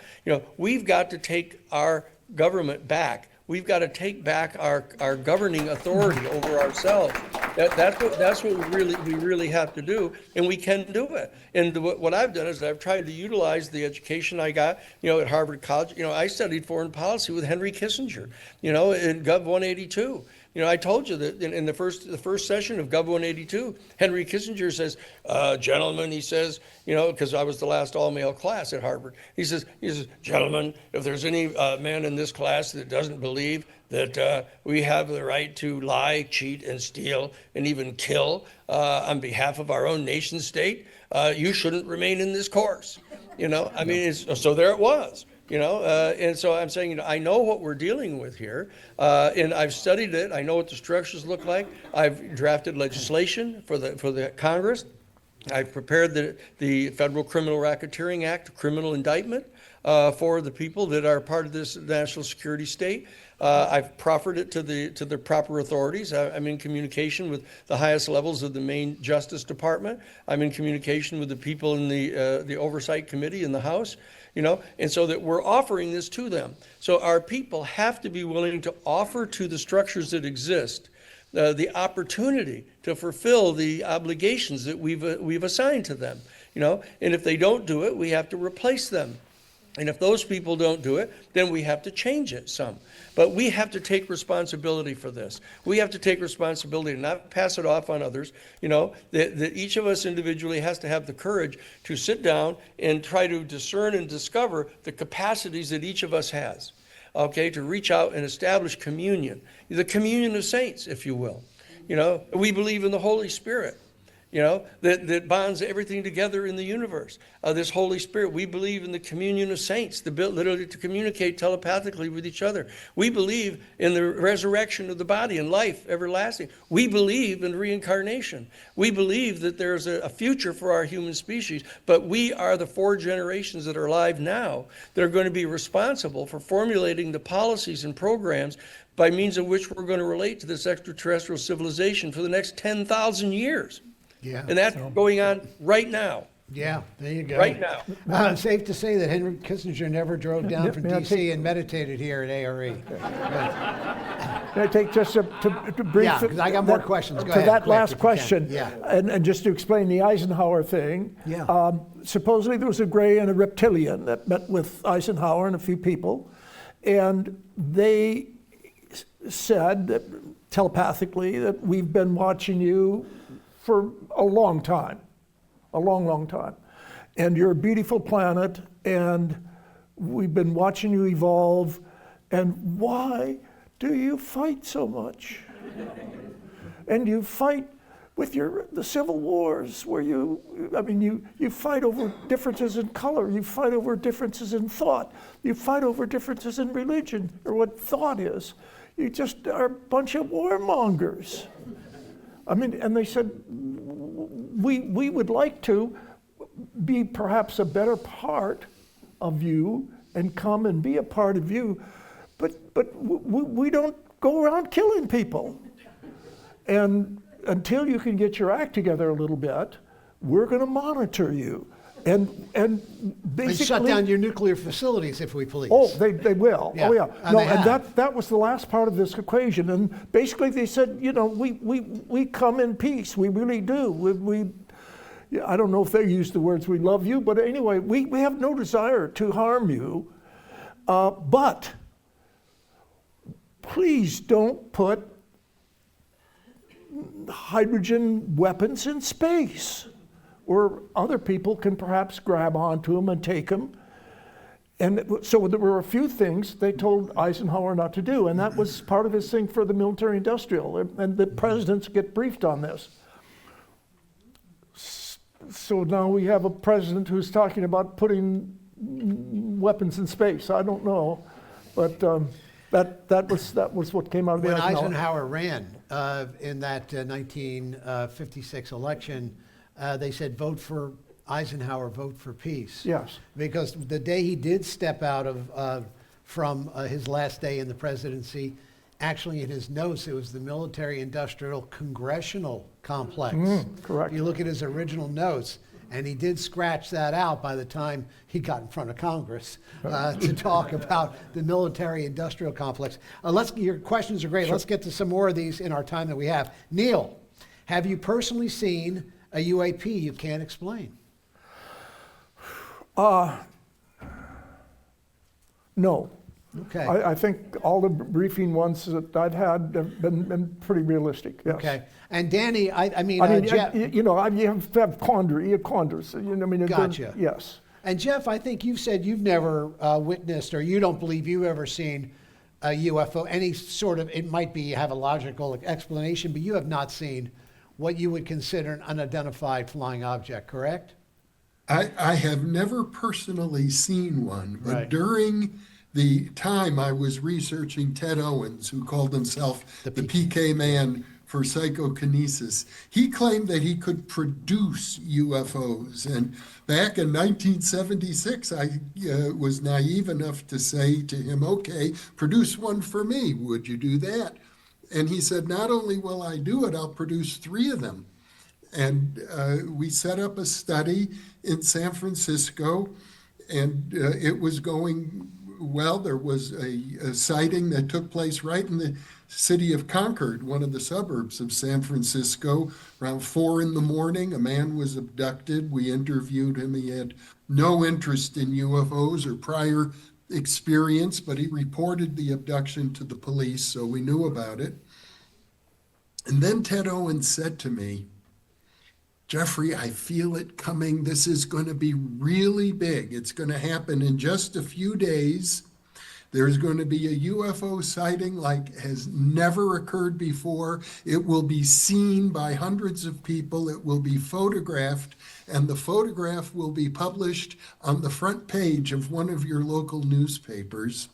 we've got to take our government back. We've got to take back our governing authority over ourselves. That's what we really have to do, and we can do it. And what I've done is I've tried to utilize the education I got, at Harvard College. I studied foreign policy with Henry Kissinger, in Gov 182. I told you that in the first session of Gov 182, Henry Kissinger says, gentlemen, he says, because I was the last all-male class at Harvard. He says, gentlemen, if there's any man in this class that doesn't believe that we have the right to lie, cheat, and steal, and even kill on behalf of our own nation state, you shouldn't remain in this course. I mean, so there it was. And so I'm saying, I know what we're dealing with here, and I've studied it. I know what the structures look like. I've drafted legislation for the Congress. I've prepared the Federal Criminal Racketeering Act, criminal indictment for the people that are part of this national security state. I've proffered it to the proper authorities. I'm in communication with the highest levels of the Maine Justice Department. I'm in communication with the people in the Oversight Committee in the House. And so that we're offering this to them. So our people have to be willing to offer to the structures that exist the opportunity to fulfill the obligations that we've assigned to them. And if they don't do it, we have to replace them. And if those people don't do it, then we have to change it some. But we have to take responsibility for this. We have to take responsibility and not pass it off on others. That each of us individually has to have the courage to sit down and try to discern and discover the capacities that each of us has, okay, to reach out and establish communion, the communion of saints, if you will. We believe in the Holy Spirit. that bonds everything together in the universe. This Holy Spirit. We believe in the communion of saints, the ability to communicate telepathically with each other. We believe in the resurrection of the body and life everlasting. We believe in reincarnation. We believe that there's a future for our human species, but we are the 4 generations that are alive now that are going to be responsible for formulating the policies and programs by means of which we're going to relate to this extraterrestrial civilization for the next 10,000 years. Yeah. And that's going on right now. Yeah, there you go. Right now. Safe to say that Henry Kissinger never drove down from May I D.C. take- and meditated here at A.R.E. Can I take just to brief Yeah, 'cause I got more questions. Go to ahead, that quick, last if you can. question, Yeah. and just to explain the Eisenhower thing. Yeah. Supposedly there was a gray and a reptilian that met with Eisenhower and a few people, and they said that telepathically that we've been watching you for a long time, a long, long time, and you're a beautiful planet, and we've been watching you evolve, and why do you fight so much? And you fight with the civil wars where you fight over differences in color, you fight over differences in thought, you fight over differences in religion, or what thought is. You just are a bunch of warmongers. And they said, we would like to be perhaps a better part of you and come and be a part of you, but we don't go around killing people. And until you can get your act together a little bit, we're going to monitor you. And basically, And shut down your nuclear facilities if we please. oh, they will. Yeah, Oh, yeah. and No, they and have. that was the last part of this equation. And basically, they said, we come in peace. We really do. Yeah, I don't know if they used the words "we love you," but anyway, we have no desire to harm you. But please don't put hydrogen weapons in space, where other people can perhaps grab onto them and take them. And so there were a few things they told Eisenhower not to do, and that was part of his thing for the military industrial, and the presidents get briefed on this. So now we have a president who's talking about putting weapons in space. I don't know, but that was what came out of the When Eisenhower. Eisenhower ran in that 1956 election, they said, vote for Eisenhower, vote for peace. Yes. Because the day he did step out from his last day in the presidency, actually in his notes, it was the military-industrial congressional complex. Correct. If you look at his original notes, and he did scratch that out by the time he got in front of Congress to talk about the military-industrial complex. Your questions are great. Let's get to some more of these in our time that we have. Neil, have you personally seen a UAP you can't explain? No. Okay. I think all the briefing ones that I'd had have been pretty realistic, yes. Okay. And Danny, Jeff, Jeff, you have to have quandars. Gotcha. Yes. and Jeff, I think you've said you've never witnessed, or you don't believe you've ever seen a UFO, any sort of, it might be you have a logical explanation, but you have not seen what you would consider an unidentified flying object, correct? I have never personally seen one, but Right. during the time I was researching Ted Owens, who called himself the PK man for psychokinesis, he claimed that he could produce UFOs. And back in 1976, I was naive enough to say to him, okay, produce one for me. Would you do that? And he said, not only will I do it, I'll produce 3 of them. And we set up a study in San Francisco, and it was going well. There was a sighting that took place right in the city of Concord, one of the suburbs of San Francisco, around 4 a.m. A man was abducted. We interviewed him. He had no interest in UFOs or prior experience, but he reported the abduction to the police, so we knew about it. And then Ted Owens said to me, Jeffrey, I feel it coming. This is going to be really big. It's going to happen in just a few days. There's going to be a UFO sighting like has never occurred before. It will be seen by hundreds of people. It will be photographed, and the photograph will be published on the front page of one of your local newspapers.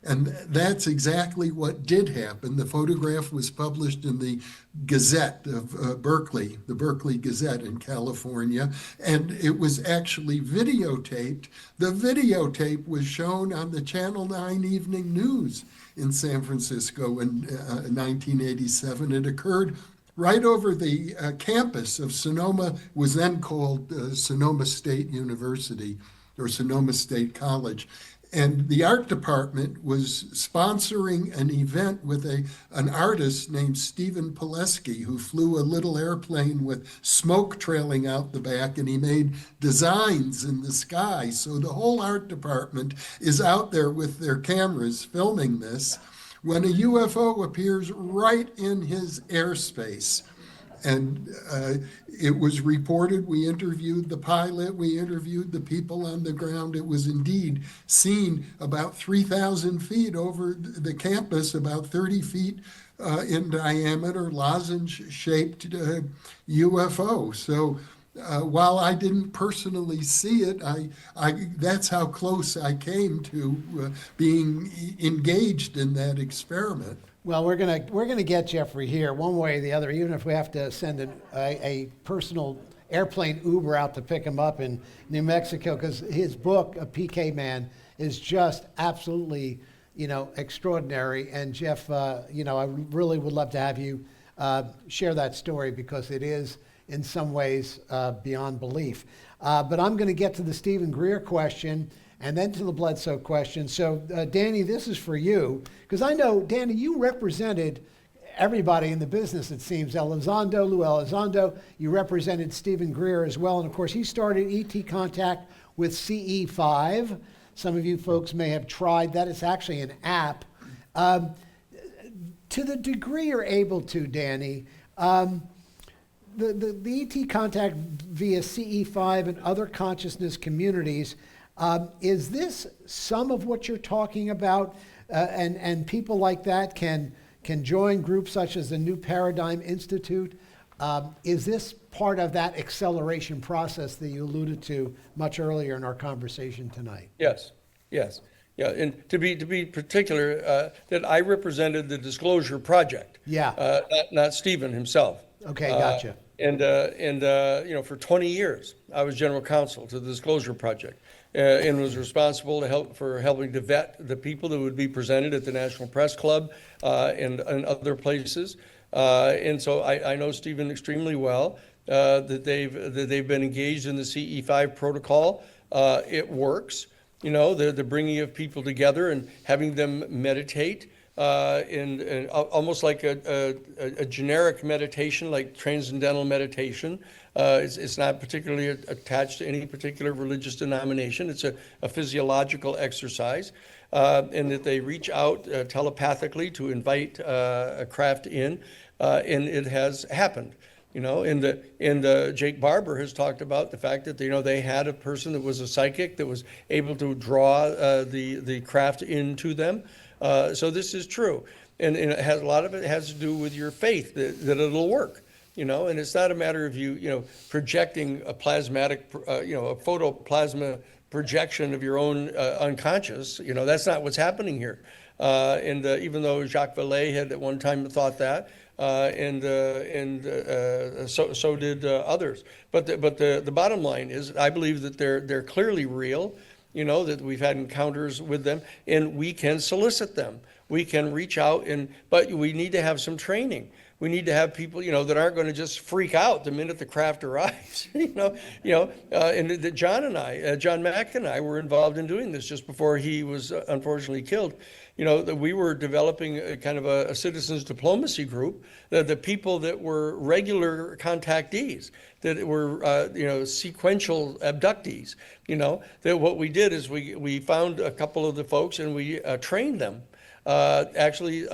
And that's exactly what did happen. The photograph was published in the Gazette of Berkeley, the Berkeley Gazette in California, and it was actually videotaped. The videotape was shown on the Channel 9 Evening News in San Francisco in 1987. It occurred right over the campus of Sonoma, was then called Sonoma State University or Sonoma State College. And the art department was sponsoring an event with an artist named Stephen Pileski, who flew a little airplane with smoke trailing out the back, and he made designs in the sky. So the whole art department is out there with their cameras filming this when a UFO appears right in his airspace. And it was reported. We interviewed the pilot. We interviewed the people on the ground. It was indeed seen about 3,000 feet over the campus, about 30 feet in diameter, lozenge-shaped UFO. So while I didn't personally see it, that's how close I came to being engaged in that experiment. Well, we're gonna get Jeffrey here one way or the other, even if we have to send a personal airplane Uber out to pick him up in New Mexico, because his book, A PK Man, is just absolutely, extraordinary. And Jeff, I really would love to have you share that story, because it is in some ways beyond belief. But I'm going to get to the Stephen Greer question and then to the Bledsoe question. So, Danny, this is for you, because I know, Danny, you represented everybody in the business, it seems. Lou Elizondo, you represented Stephen Greer as well. And, of course, he started ET Contact with CE5. Some of you folks may have tried that. It's actually an app. To the degree you're able to, Danny, the ET Contact via CE5 and other consciousness communities, is this some of what you're talking about? And people like that can join groups such as the New Paradigm Institute. Is this part of that acceleration process that you alluded to much earlier in our conversation tonight? Yes. Yeah, and to be particular, that I represented the Disclosure Project. Yeah. Not Stephen himself. Okay, gotcha. For 20 years, I was general counsel to the Disclosure Project, and was responsible for helping to vet the people that would be presented at the National Press Club and other places. And so I know Stephen extremely well. That they've been engaged in the CE5 protocol. It works. The bringing of people together and having them meditate. And almost like a generic meditation, like transcendental meditation. It's not particularly attached to any particular religious denomination. It's a physiological exercise, and that they reach out telepathically to invite a craft in, and it has happened. And Jake Barber has talked about the fact that they had a person that was a psychic that was able to draw the craft into them. So this is true, and it has a lot of it has to do with your faith that it'll work, and it's not a matter of you projecting a plasmatic, a photoplasma projection of your own unconscious. That's not what's happening here. And even though Jacques Vallée had at one time thought that, so did others. But the bottom line is, I believe that they're clearly real. That we've had encounters with them, and we can solicit them. We can reach out, but we need to have some training. We need to have people, that aren't going to just freak out the minute the craft arrives. And that John Mack and I were involved in doing this just before he was unfortunately killed. That we were developing a kind of a citizens diplomacy group, the people that were regular contactees, that were, sequential abductees, that what we did is we found a couple of the folks and we trained them.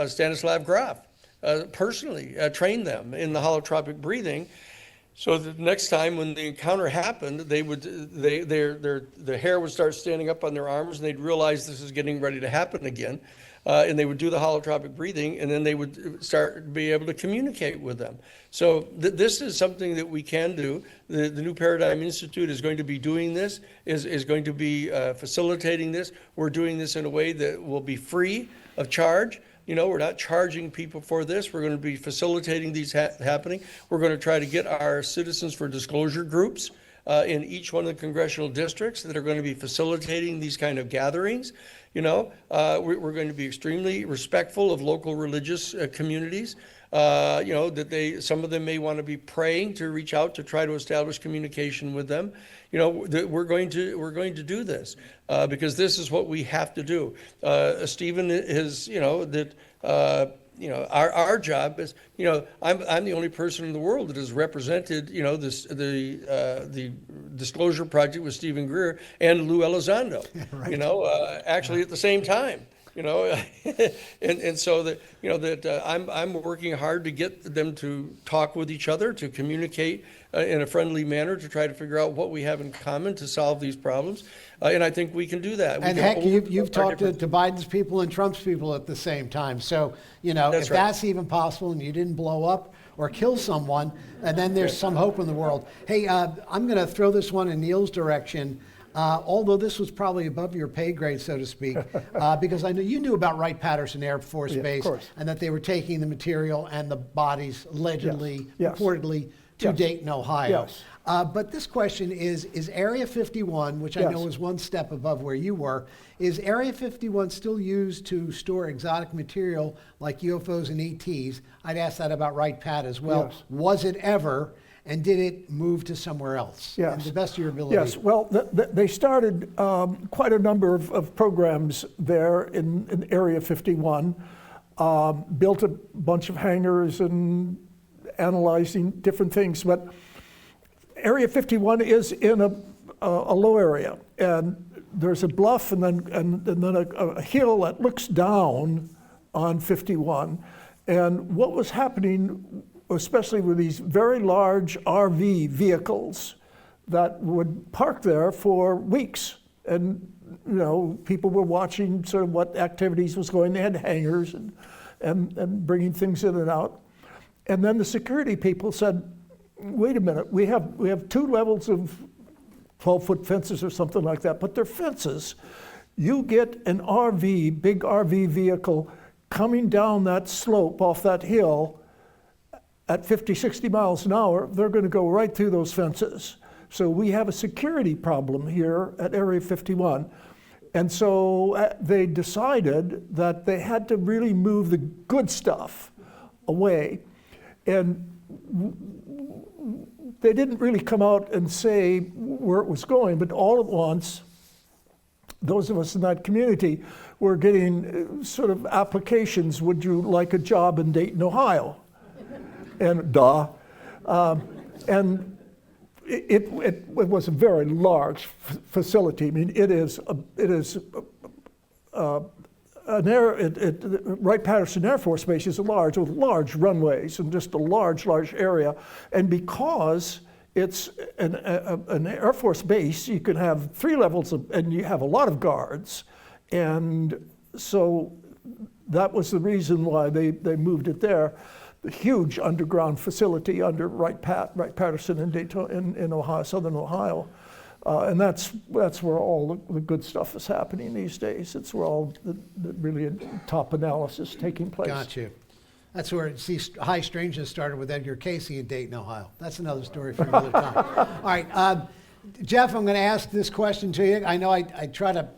Stanislav Graf personally trained them in the holotropic breathing. So the next time when the encounter happened, their hair would start standing up on their arms, and they'd realize this is getting ready to happen again. And they would do the holotropic breathing, and then they would start to be able to communicate with them. So this is something that we can do. The New Paradigm Institute is going to be doing this, is going to be facilitating this. We're doing this in a way that will be free of charge. You know, we're not charging people for this. We're going to be facilitating these happening. We're going to try to get our Citizens for Disclosure groups in each one of the congressional districts that are going to be facilitating these kind of gatherings. You know, we're going to be extremely respectful of local religious communities. You know, that some of them may want to be praying to reach out to try to establish communication with them. You know, we're going to do this because this is what we have to do. Stephen is, you know, that. You know, our job is, you know, I'm the only person in the world that has represented, you know, the Disclosure Project with Stephen Greer and Lou Elizondo, right. You know, actually at the same time, you know, and so that, you know, that I'm working hard to get them to talk with each other, to communicate in a friendly manner, to try to figure out what we have in common to solve these problems. And I think we can do that. And heck, you've talked to Biden's people and Trump's people at the same time. So, you know, if that's even possible and you didn't blow up or kill someone, and then there's some hope in the world. Hey, I'm going to throw this one in Neil's direction. Although this was probably above your pay grade, so to speak, because I know you knew about Wright-Patterson Air Force Base and that they were taking the material and the bodies allegedly, reportedly, to Dayton, Ohio. Yes. But this question is Area 51, which I know is one step above where you were, is Area 51 still used to store exotic material like UFOs and ETs? I'd ask that about Wright-Pat as well. Yes. Was it ever? And did it move to somewhere else? Yes. And the best of your ability. Yes. Well, they started quite a number of programs there in Area 51, built a bunch of hangars and analyzing different things. But Area 51 is in a low area, and there's a bluff and then a hill that looks down on 51. And what was happening, especially with these very large RV vehicles that would park there for weeks. And, you know, people were watching sort of what activities was going. They had hangars and bringing things in and out. And then the security people said, wait a minute, we have 2 levels of 12-foot fences or something like that, but they're fences. You get an RV, big RV vehicle coming down that slope off that hill at 50, 60 miles an hour, they're going to go right through those fences. So we have a security problem here at Area 51. And so they decided that they had to really move the good stuff away. And they didn't really come out and say where it was going, but all at once, those of us in that community were getting sort of applications, would you like a job in Dayton, Ohio? And and it was a very large facility. I mean, Wright-Patterson Air Force Base is large with large runways and just a large area. And because it's an Air Force base, you can have 3 levels and you have a lot of guards. And so that was the reason why they moved it there. The huge underground facility under Wright-Patterson in Dayton, in Ohio, southern Ohio. And that's where all the good stuff is happening these days. It's where all the really top analysis is taking place. Got you. That's where high strangeness started with Edgar Casey in Dayton, Ohio. That's another story for another time. All right, Jeff, I'm going to ask this question to you. I know I tried to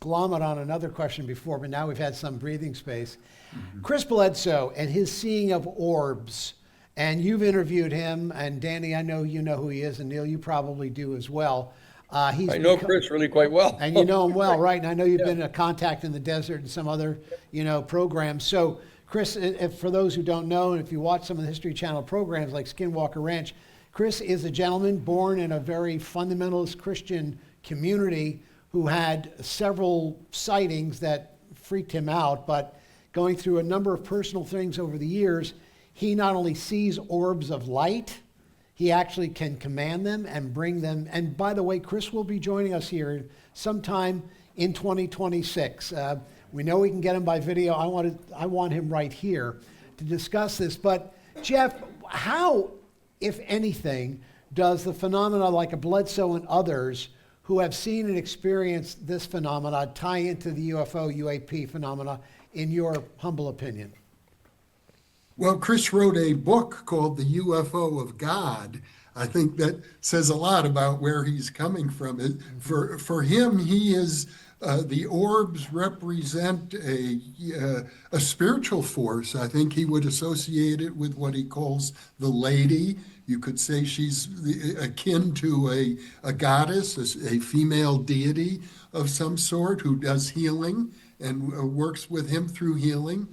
glom it on another question before, but now we've had some breathing space. Mm-hmm. Chris Bledsoe and his seeing of orbs, and you've interviewed him, and Danny, I know you know who he is, and Neil, you probably do as well. I know Chris really quite well. And you know him well, right? And I know you've been a contact in the desert and some other, programs. So, Chris, if, for those who don't know, and if you watch some of the History Channel programs like Skinwalker Ranch, Chris is a gentleman born in a very fundamentalist Christian community who had several sightings that freaked him out, but going through a number of personal things over the years, he not only sees orbs of light, he actually can command them and bring them. And by the way, Chris will be joining us here sometime in 2026. We know we can get him by video. I want him right here to discuss this. But Jeff, how, if anything, does the phenomena like a Bledsoe and others who have seen and experienced this phenomena tie into the UFO, UAP phenomena, in your humble opinion? Well, Chris wrote a book called The UFO of God. I think that says a lot about where he's coming from. For him, he is the orbs represent a spiritual force. I think he would associate it with what he calls the lady. You could say she's akin to a goddess, a female deity of some sort who does healing and works with him through healing.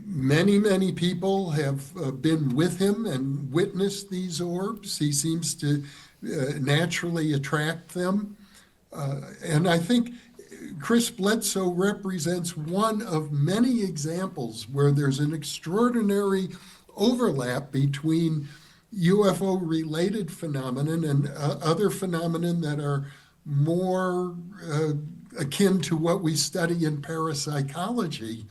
Many people have been with him and witnessed these orbs. He seems to naturally attract them. And I think Chris Bledsoe represents one of many examples where there's an extraordinary overlap between UFO-related phenomenon and other phenomenon that are more akin to what we study in parapsychology.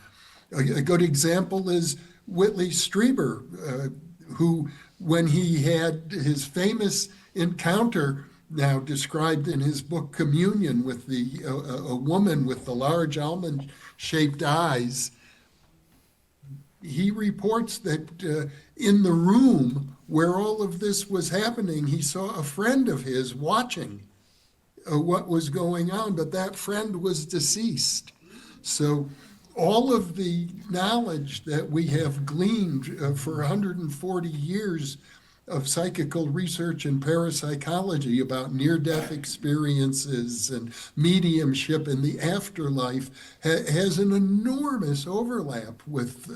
A good example is Whitley Strieber, who, when he had his famous encounter, now described in his book Communion, with a woman with the large almond-shaped eyes, he reports that in the room where all of this was happening, he saw a friend of his watching what was going on, but that friend was deceased. So all of the knowledge that we have gleaned for 140 years of psychical research and parapsychology about near-death experiences and mediumship in the afterlife has an enormous overlap with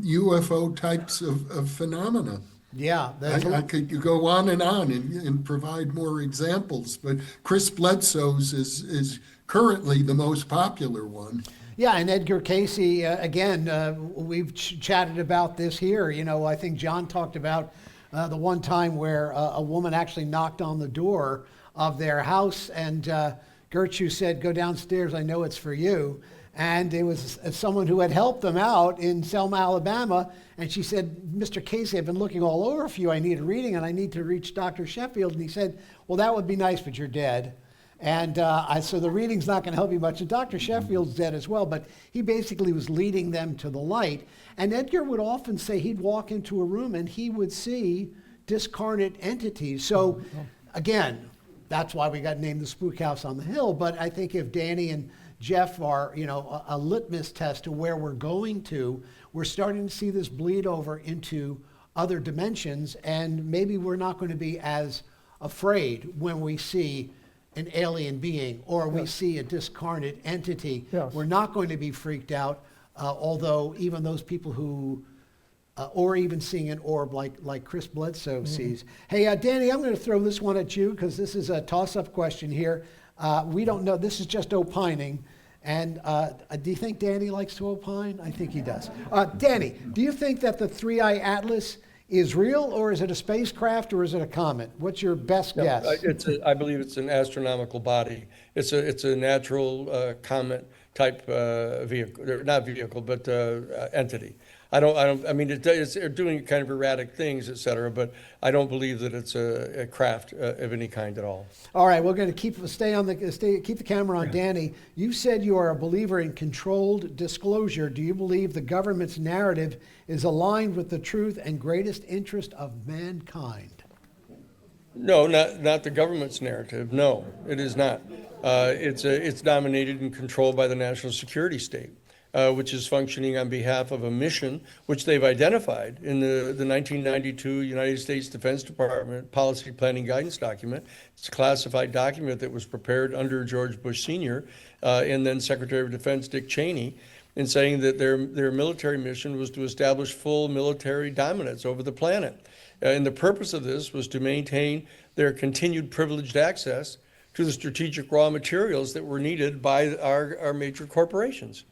UFO types of phenomena. Yeah, I could go on and provide more examples, but Chris Bledsoe's is currently the most popular one. Yeah, and Edgar Casey, again, we've chatted about this here. You know, I think John talked about the one time where a woman actually knocked on the door of their house, and Gertrude said, "Go downstairs, I know it's for you." And it was someone who had helped them out in Selma, Alabama, and she said, "Mr. Casey, I've been looking all over for you. I need a reading, and I need to reach Dr. Sheffield." And he said, "Well, that would be nice, but you're dead." And so the reading's not going to help you much. And Dr. Sheffield's dead as well, but he basically was leading them to the light. And Edgar would often say he'd walk into a room and he would see discarnate entities. So again, that's why we got named the Spook House on the Hill. But I think if Danny and Jeff are, you know, a litmus test to where we're going to, we're starting to see this bleed over into other dimensions, and maybe we're not going to be as afraid when we see an alien being or we see a discarnate entity. Yes. We're not going to be freaked out, although even those people who, or even seeing an orb like Chris Bledsoe sees. Hey, Danny, I'm going to throw this one at you because this is a toss-up question here. We don't know. This is just opining. And do you think Danny likes to opine? I think he does. Danny, do you think that the Three-Eye Atlas is real, or is it a spacecraft, or is it a comet? What's your best guess? I believe it's an astronomical body. It's a natural comet type vehicle, not vehicle, but entity. I mean, they're doing kind of erratic things, et cetera, but I don't believe that it's a craft of any kind at all. All right, we're going to keep the camera on Danny. You said you are a believer in controlled disclosure. Do you believe the government's narrative is aligned with the truth and greatest interest of mankind? No, not the government's narrative. No, it is not. It's dominated and controlled by the national security state. Which is functioning on behalf of a mission which they've identified in the 1992 United States Defense Department Policy Planning Guidance Document. It's a classified document that was prepared under George Bush Sr. And then Secretary of Defense Dick Cheney, in saying that their military mission was to establish full military dominance over the planet. And the purpose of this was to maintain their continued privileged access to the strategic raw materials that were needed by our major corporations.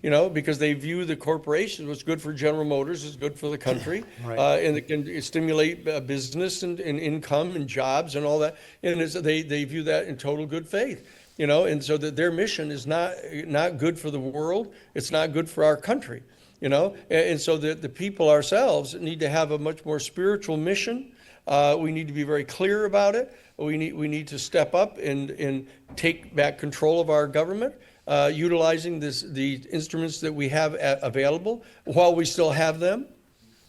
because they view the corporations, what's good for General Motors is good for the country. Right. And it can stimulate business and income and jobs and all that. And they view that in total good faith, and so that their mission is not good for the world. It's not good for our country, and so the people ourselves need to have a much more spiritual mission. We need to be very clear about it. We need to step up and take back control of our government. Utilizing the instruments that we have available while we still have them.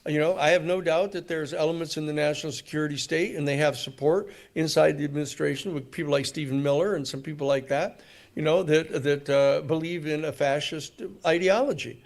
I have no doubt that there's elements in the national security state, and they have support inside the administration with people like Stephen Miller and some people like that, that believe in a fascist ideology.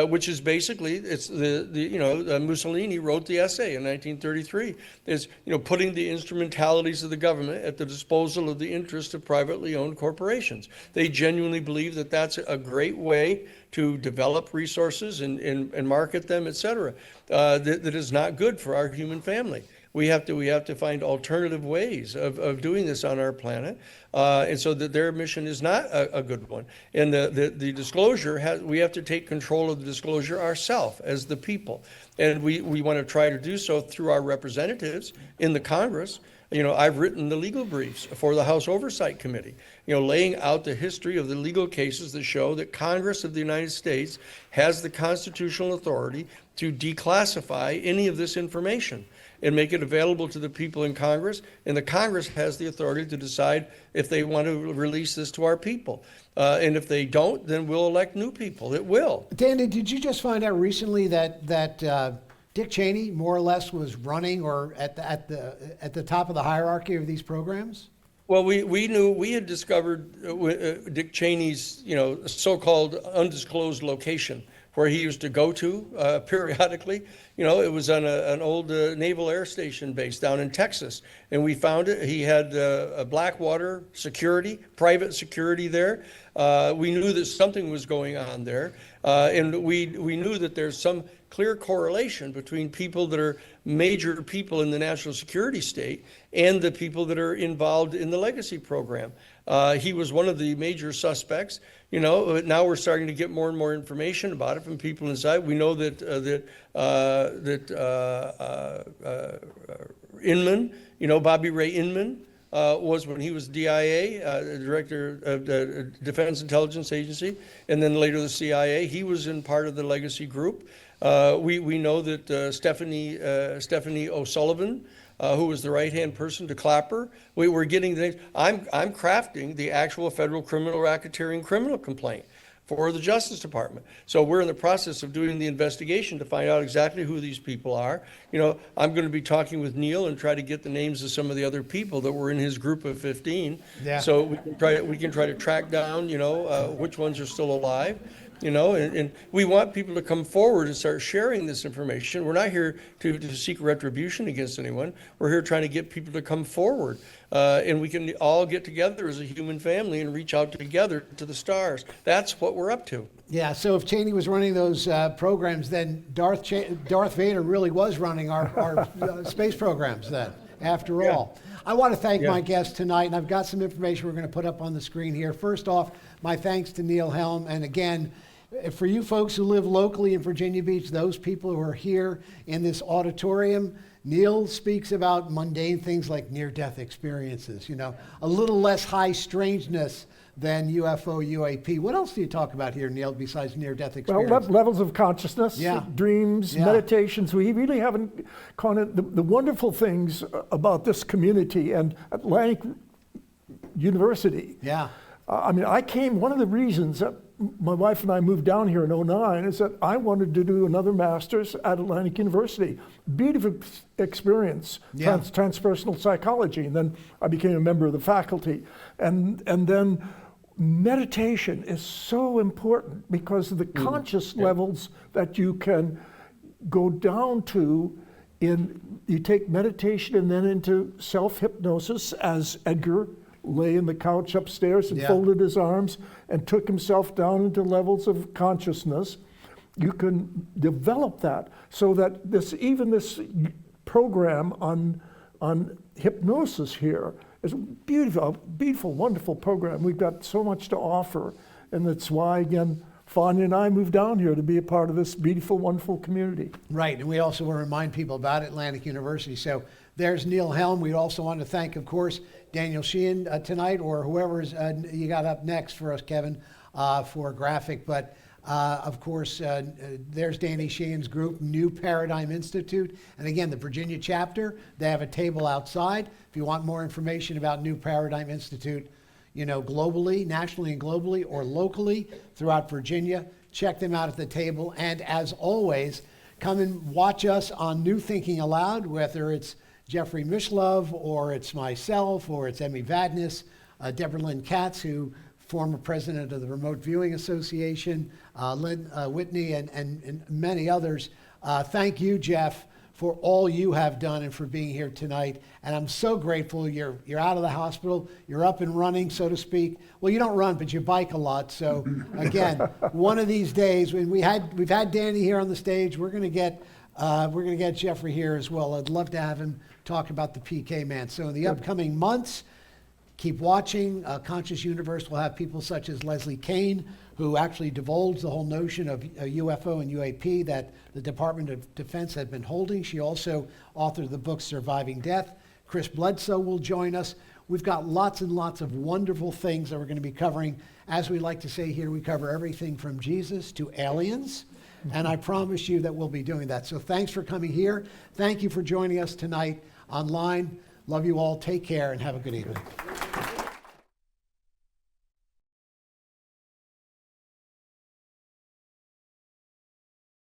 Which is basically, it's Mussolini wrote the essay in 1933, is, putting the instrumentalities of the government at the disposal of the interest of privately owned corporations. They genuinely believe that that's a great way to develop resources and market them, et cetera, that is not good for our human family. We have to find alternative ways of doing this on our planet, and so that their mission is not a good one. And the disclosure we have to take control of the disclosure ourselves as the people, and we want to try to do so through our representatives in the Congress. I've written the legal briefs for the House Oversight Committee, laying out the history of the legal cases that show that Congress of the United States has the constitutional authority to declassify any of this information and make it available to the people in Congress, and the Congress has the authority to decide if they want to release this to our people. And if they don't, then we'll elect new people. It will. Danny, did you just find out recently that Dick Cheney more or less was running or at the top of the hierarchy of these programs? Well, we had discovered Dick Cheney's so-called undisclosed location where he used to go to periodically. It was on an old Naval Air Station base down in Texas, and we found it. He had a Blackwater security, private security there. We knew that something was going on there, and we knew that there's some clear correlation between people that are major people in the national security state and the people that are involved in the legacy program. He was one of the major suspects. Now we're starting to get more and more information about it from people inside. We know that Inman, Bobby Ray Inman, was when he was DIA, Director of the Defense Intelligence Agency, and then later the CIA. He was in part of the legacy group. We know that Stephanie O'Sullivan, who was the right-hand person to Clapper. We were getting things. I'm crafting the actual federal criminal racketeering criminal complaint for the Justice Department. So we're in the process of doing the investigation to find out exactly who these people are. I'm going to be talking with Neil and try to get the names of some of the other people that were in his group of 15. Yeah. So we can try to track down, which ones are still alive. And we want people to come forward and start sharing this information. We're not here to seek retribution against anyone. We're here trying to get people to come forward. And we can all get together as a human family and reach out together to the stars. That's what we're up to. Yeah, so if Cheney was running those programs, then Darth Vader really was running our space programs then, after all. I want to thank my guests tonight, and I've got some information we're going to put up on the screen here. First off, my thanks to Neil Helm, and again, for you folks who live locally in Virginia Beach, those people who are here in this auditorium, Neil speaks about mundane things like near-death experiences, a little less high strangeness than UFO, UAP. What else do you talk about here, Neil, besides near-death experiences? Well, levels of consciousness, dreams, meditations. We really haven't caught it. The wonderful things about this community and Atlantic University. Yeah. One of the reasons that my wife and I moved down here in 2009 is that I wanted to do another master's at Atlantic University. Beautiful experience, transpersonal psychology. And then I became a member of the faculty. And then meditation is so important because of the conscious levels that you can go down to you take meditation and then into self-hypnosis, as Edgar lay in the couch upstairs and folded his arms and took himself down into levels of consciousness. You can develop that so that this program on hypnosis here is a beautiful, wonderful program. We've got so much to offer, and that's why, again, Fania and I moved down here to be a part of this beautiful, wonderful community. Right, and we also want to remind people about Atlantic University. So there's Neil Helm. We also want to thank, of course, Daniel Sheehan tonight, or whoever's you got up next for us, Kevin, for graphic. But of course, there's Danny Sheehan's group, New Paradigm Institute. And again, the Virginia chapter, they have a table outside. If you want more information about New Paradigm Institute, globally, nationally and globally, or locally throughout Virginia, check them out at the table. And as always, come and watch us on New Thinking Aloud, whether it's Jeffrey Mishlove, or it's myself, or it's Emmy Vadnais, Deborah Lynn Katz, who former president of the Remote Viewing Association, Lynn Whitney, and many others. Thank you, Jeff, for all you have done and for being here tonight. And I'm so grateful you're out of the hospital, you're up and running, so to speak. Well, you don't run, but you bike a lot. So again, one of these days, when we've had Danny here on the stage, we're gonna get Jeffrey here as well. I'd love to have him talk about the PK Man. So in the upcoming months, keep watching. Conscious Universe will have people such as Leslie Kane, who actually divulged the whole notion of a UFO and UAP that the Department of Defense had been holding. She also authored the book Surviving Death. Chris Bledsoe will join us. We've got lots and lots of wonderful things that we're going to be covering. As we like to say here, we cover everything from Jesus to aliens. And I promise you that we'll be doing that. So thanks for coming here. Thank you for joining us tonight online. Love you all. Take care and have a good evening.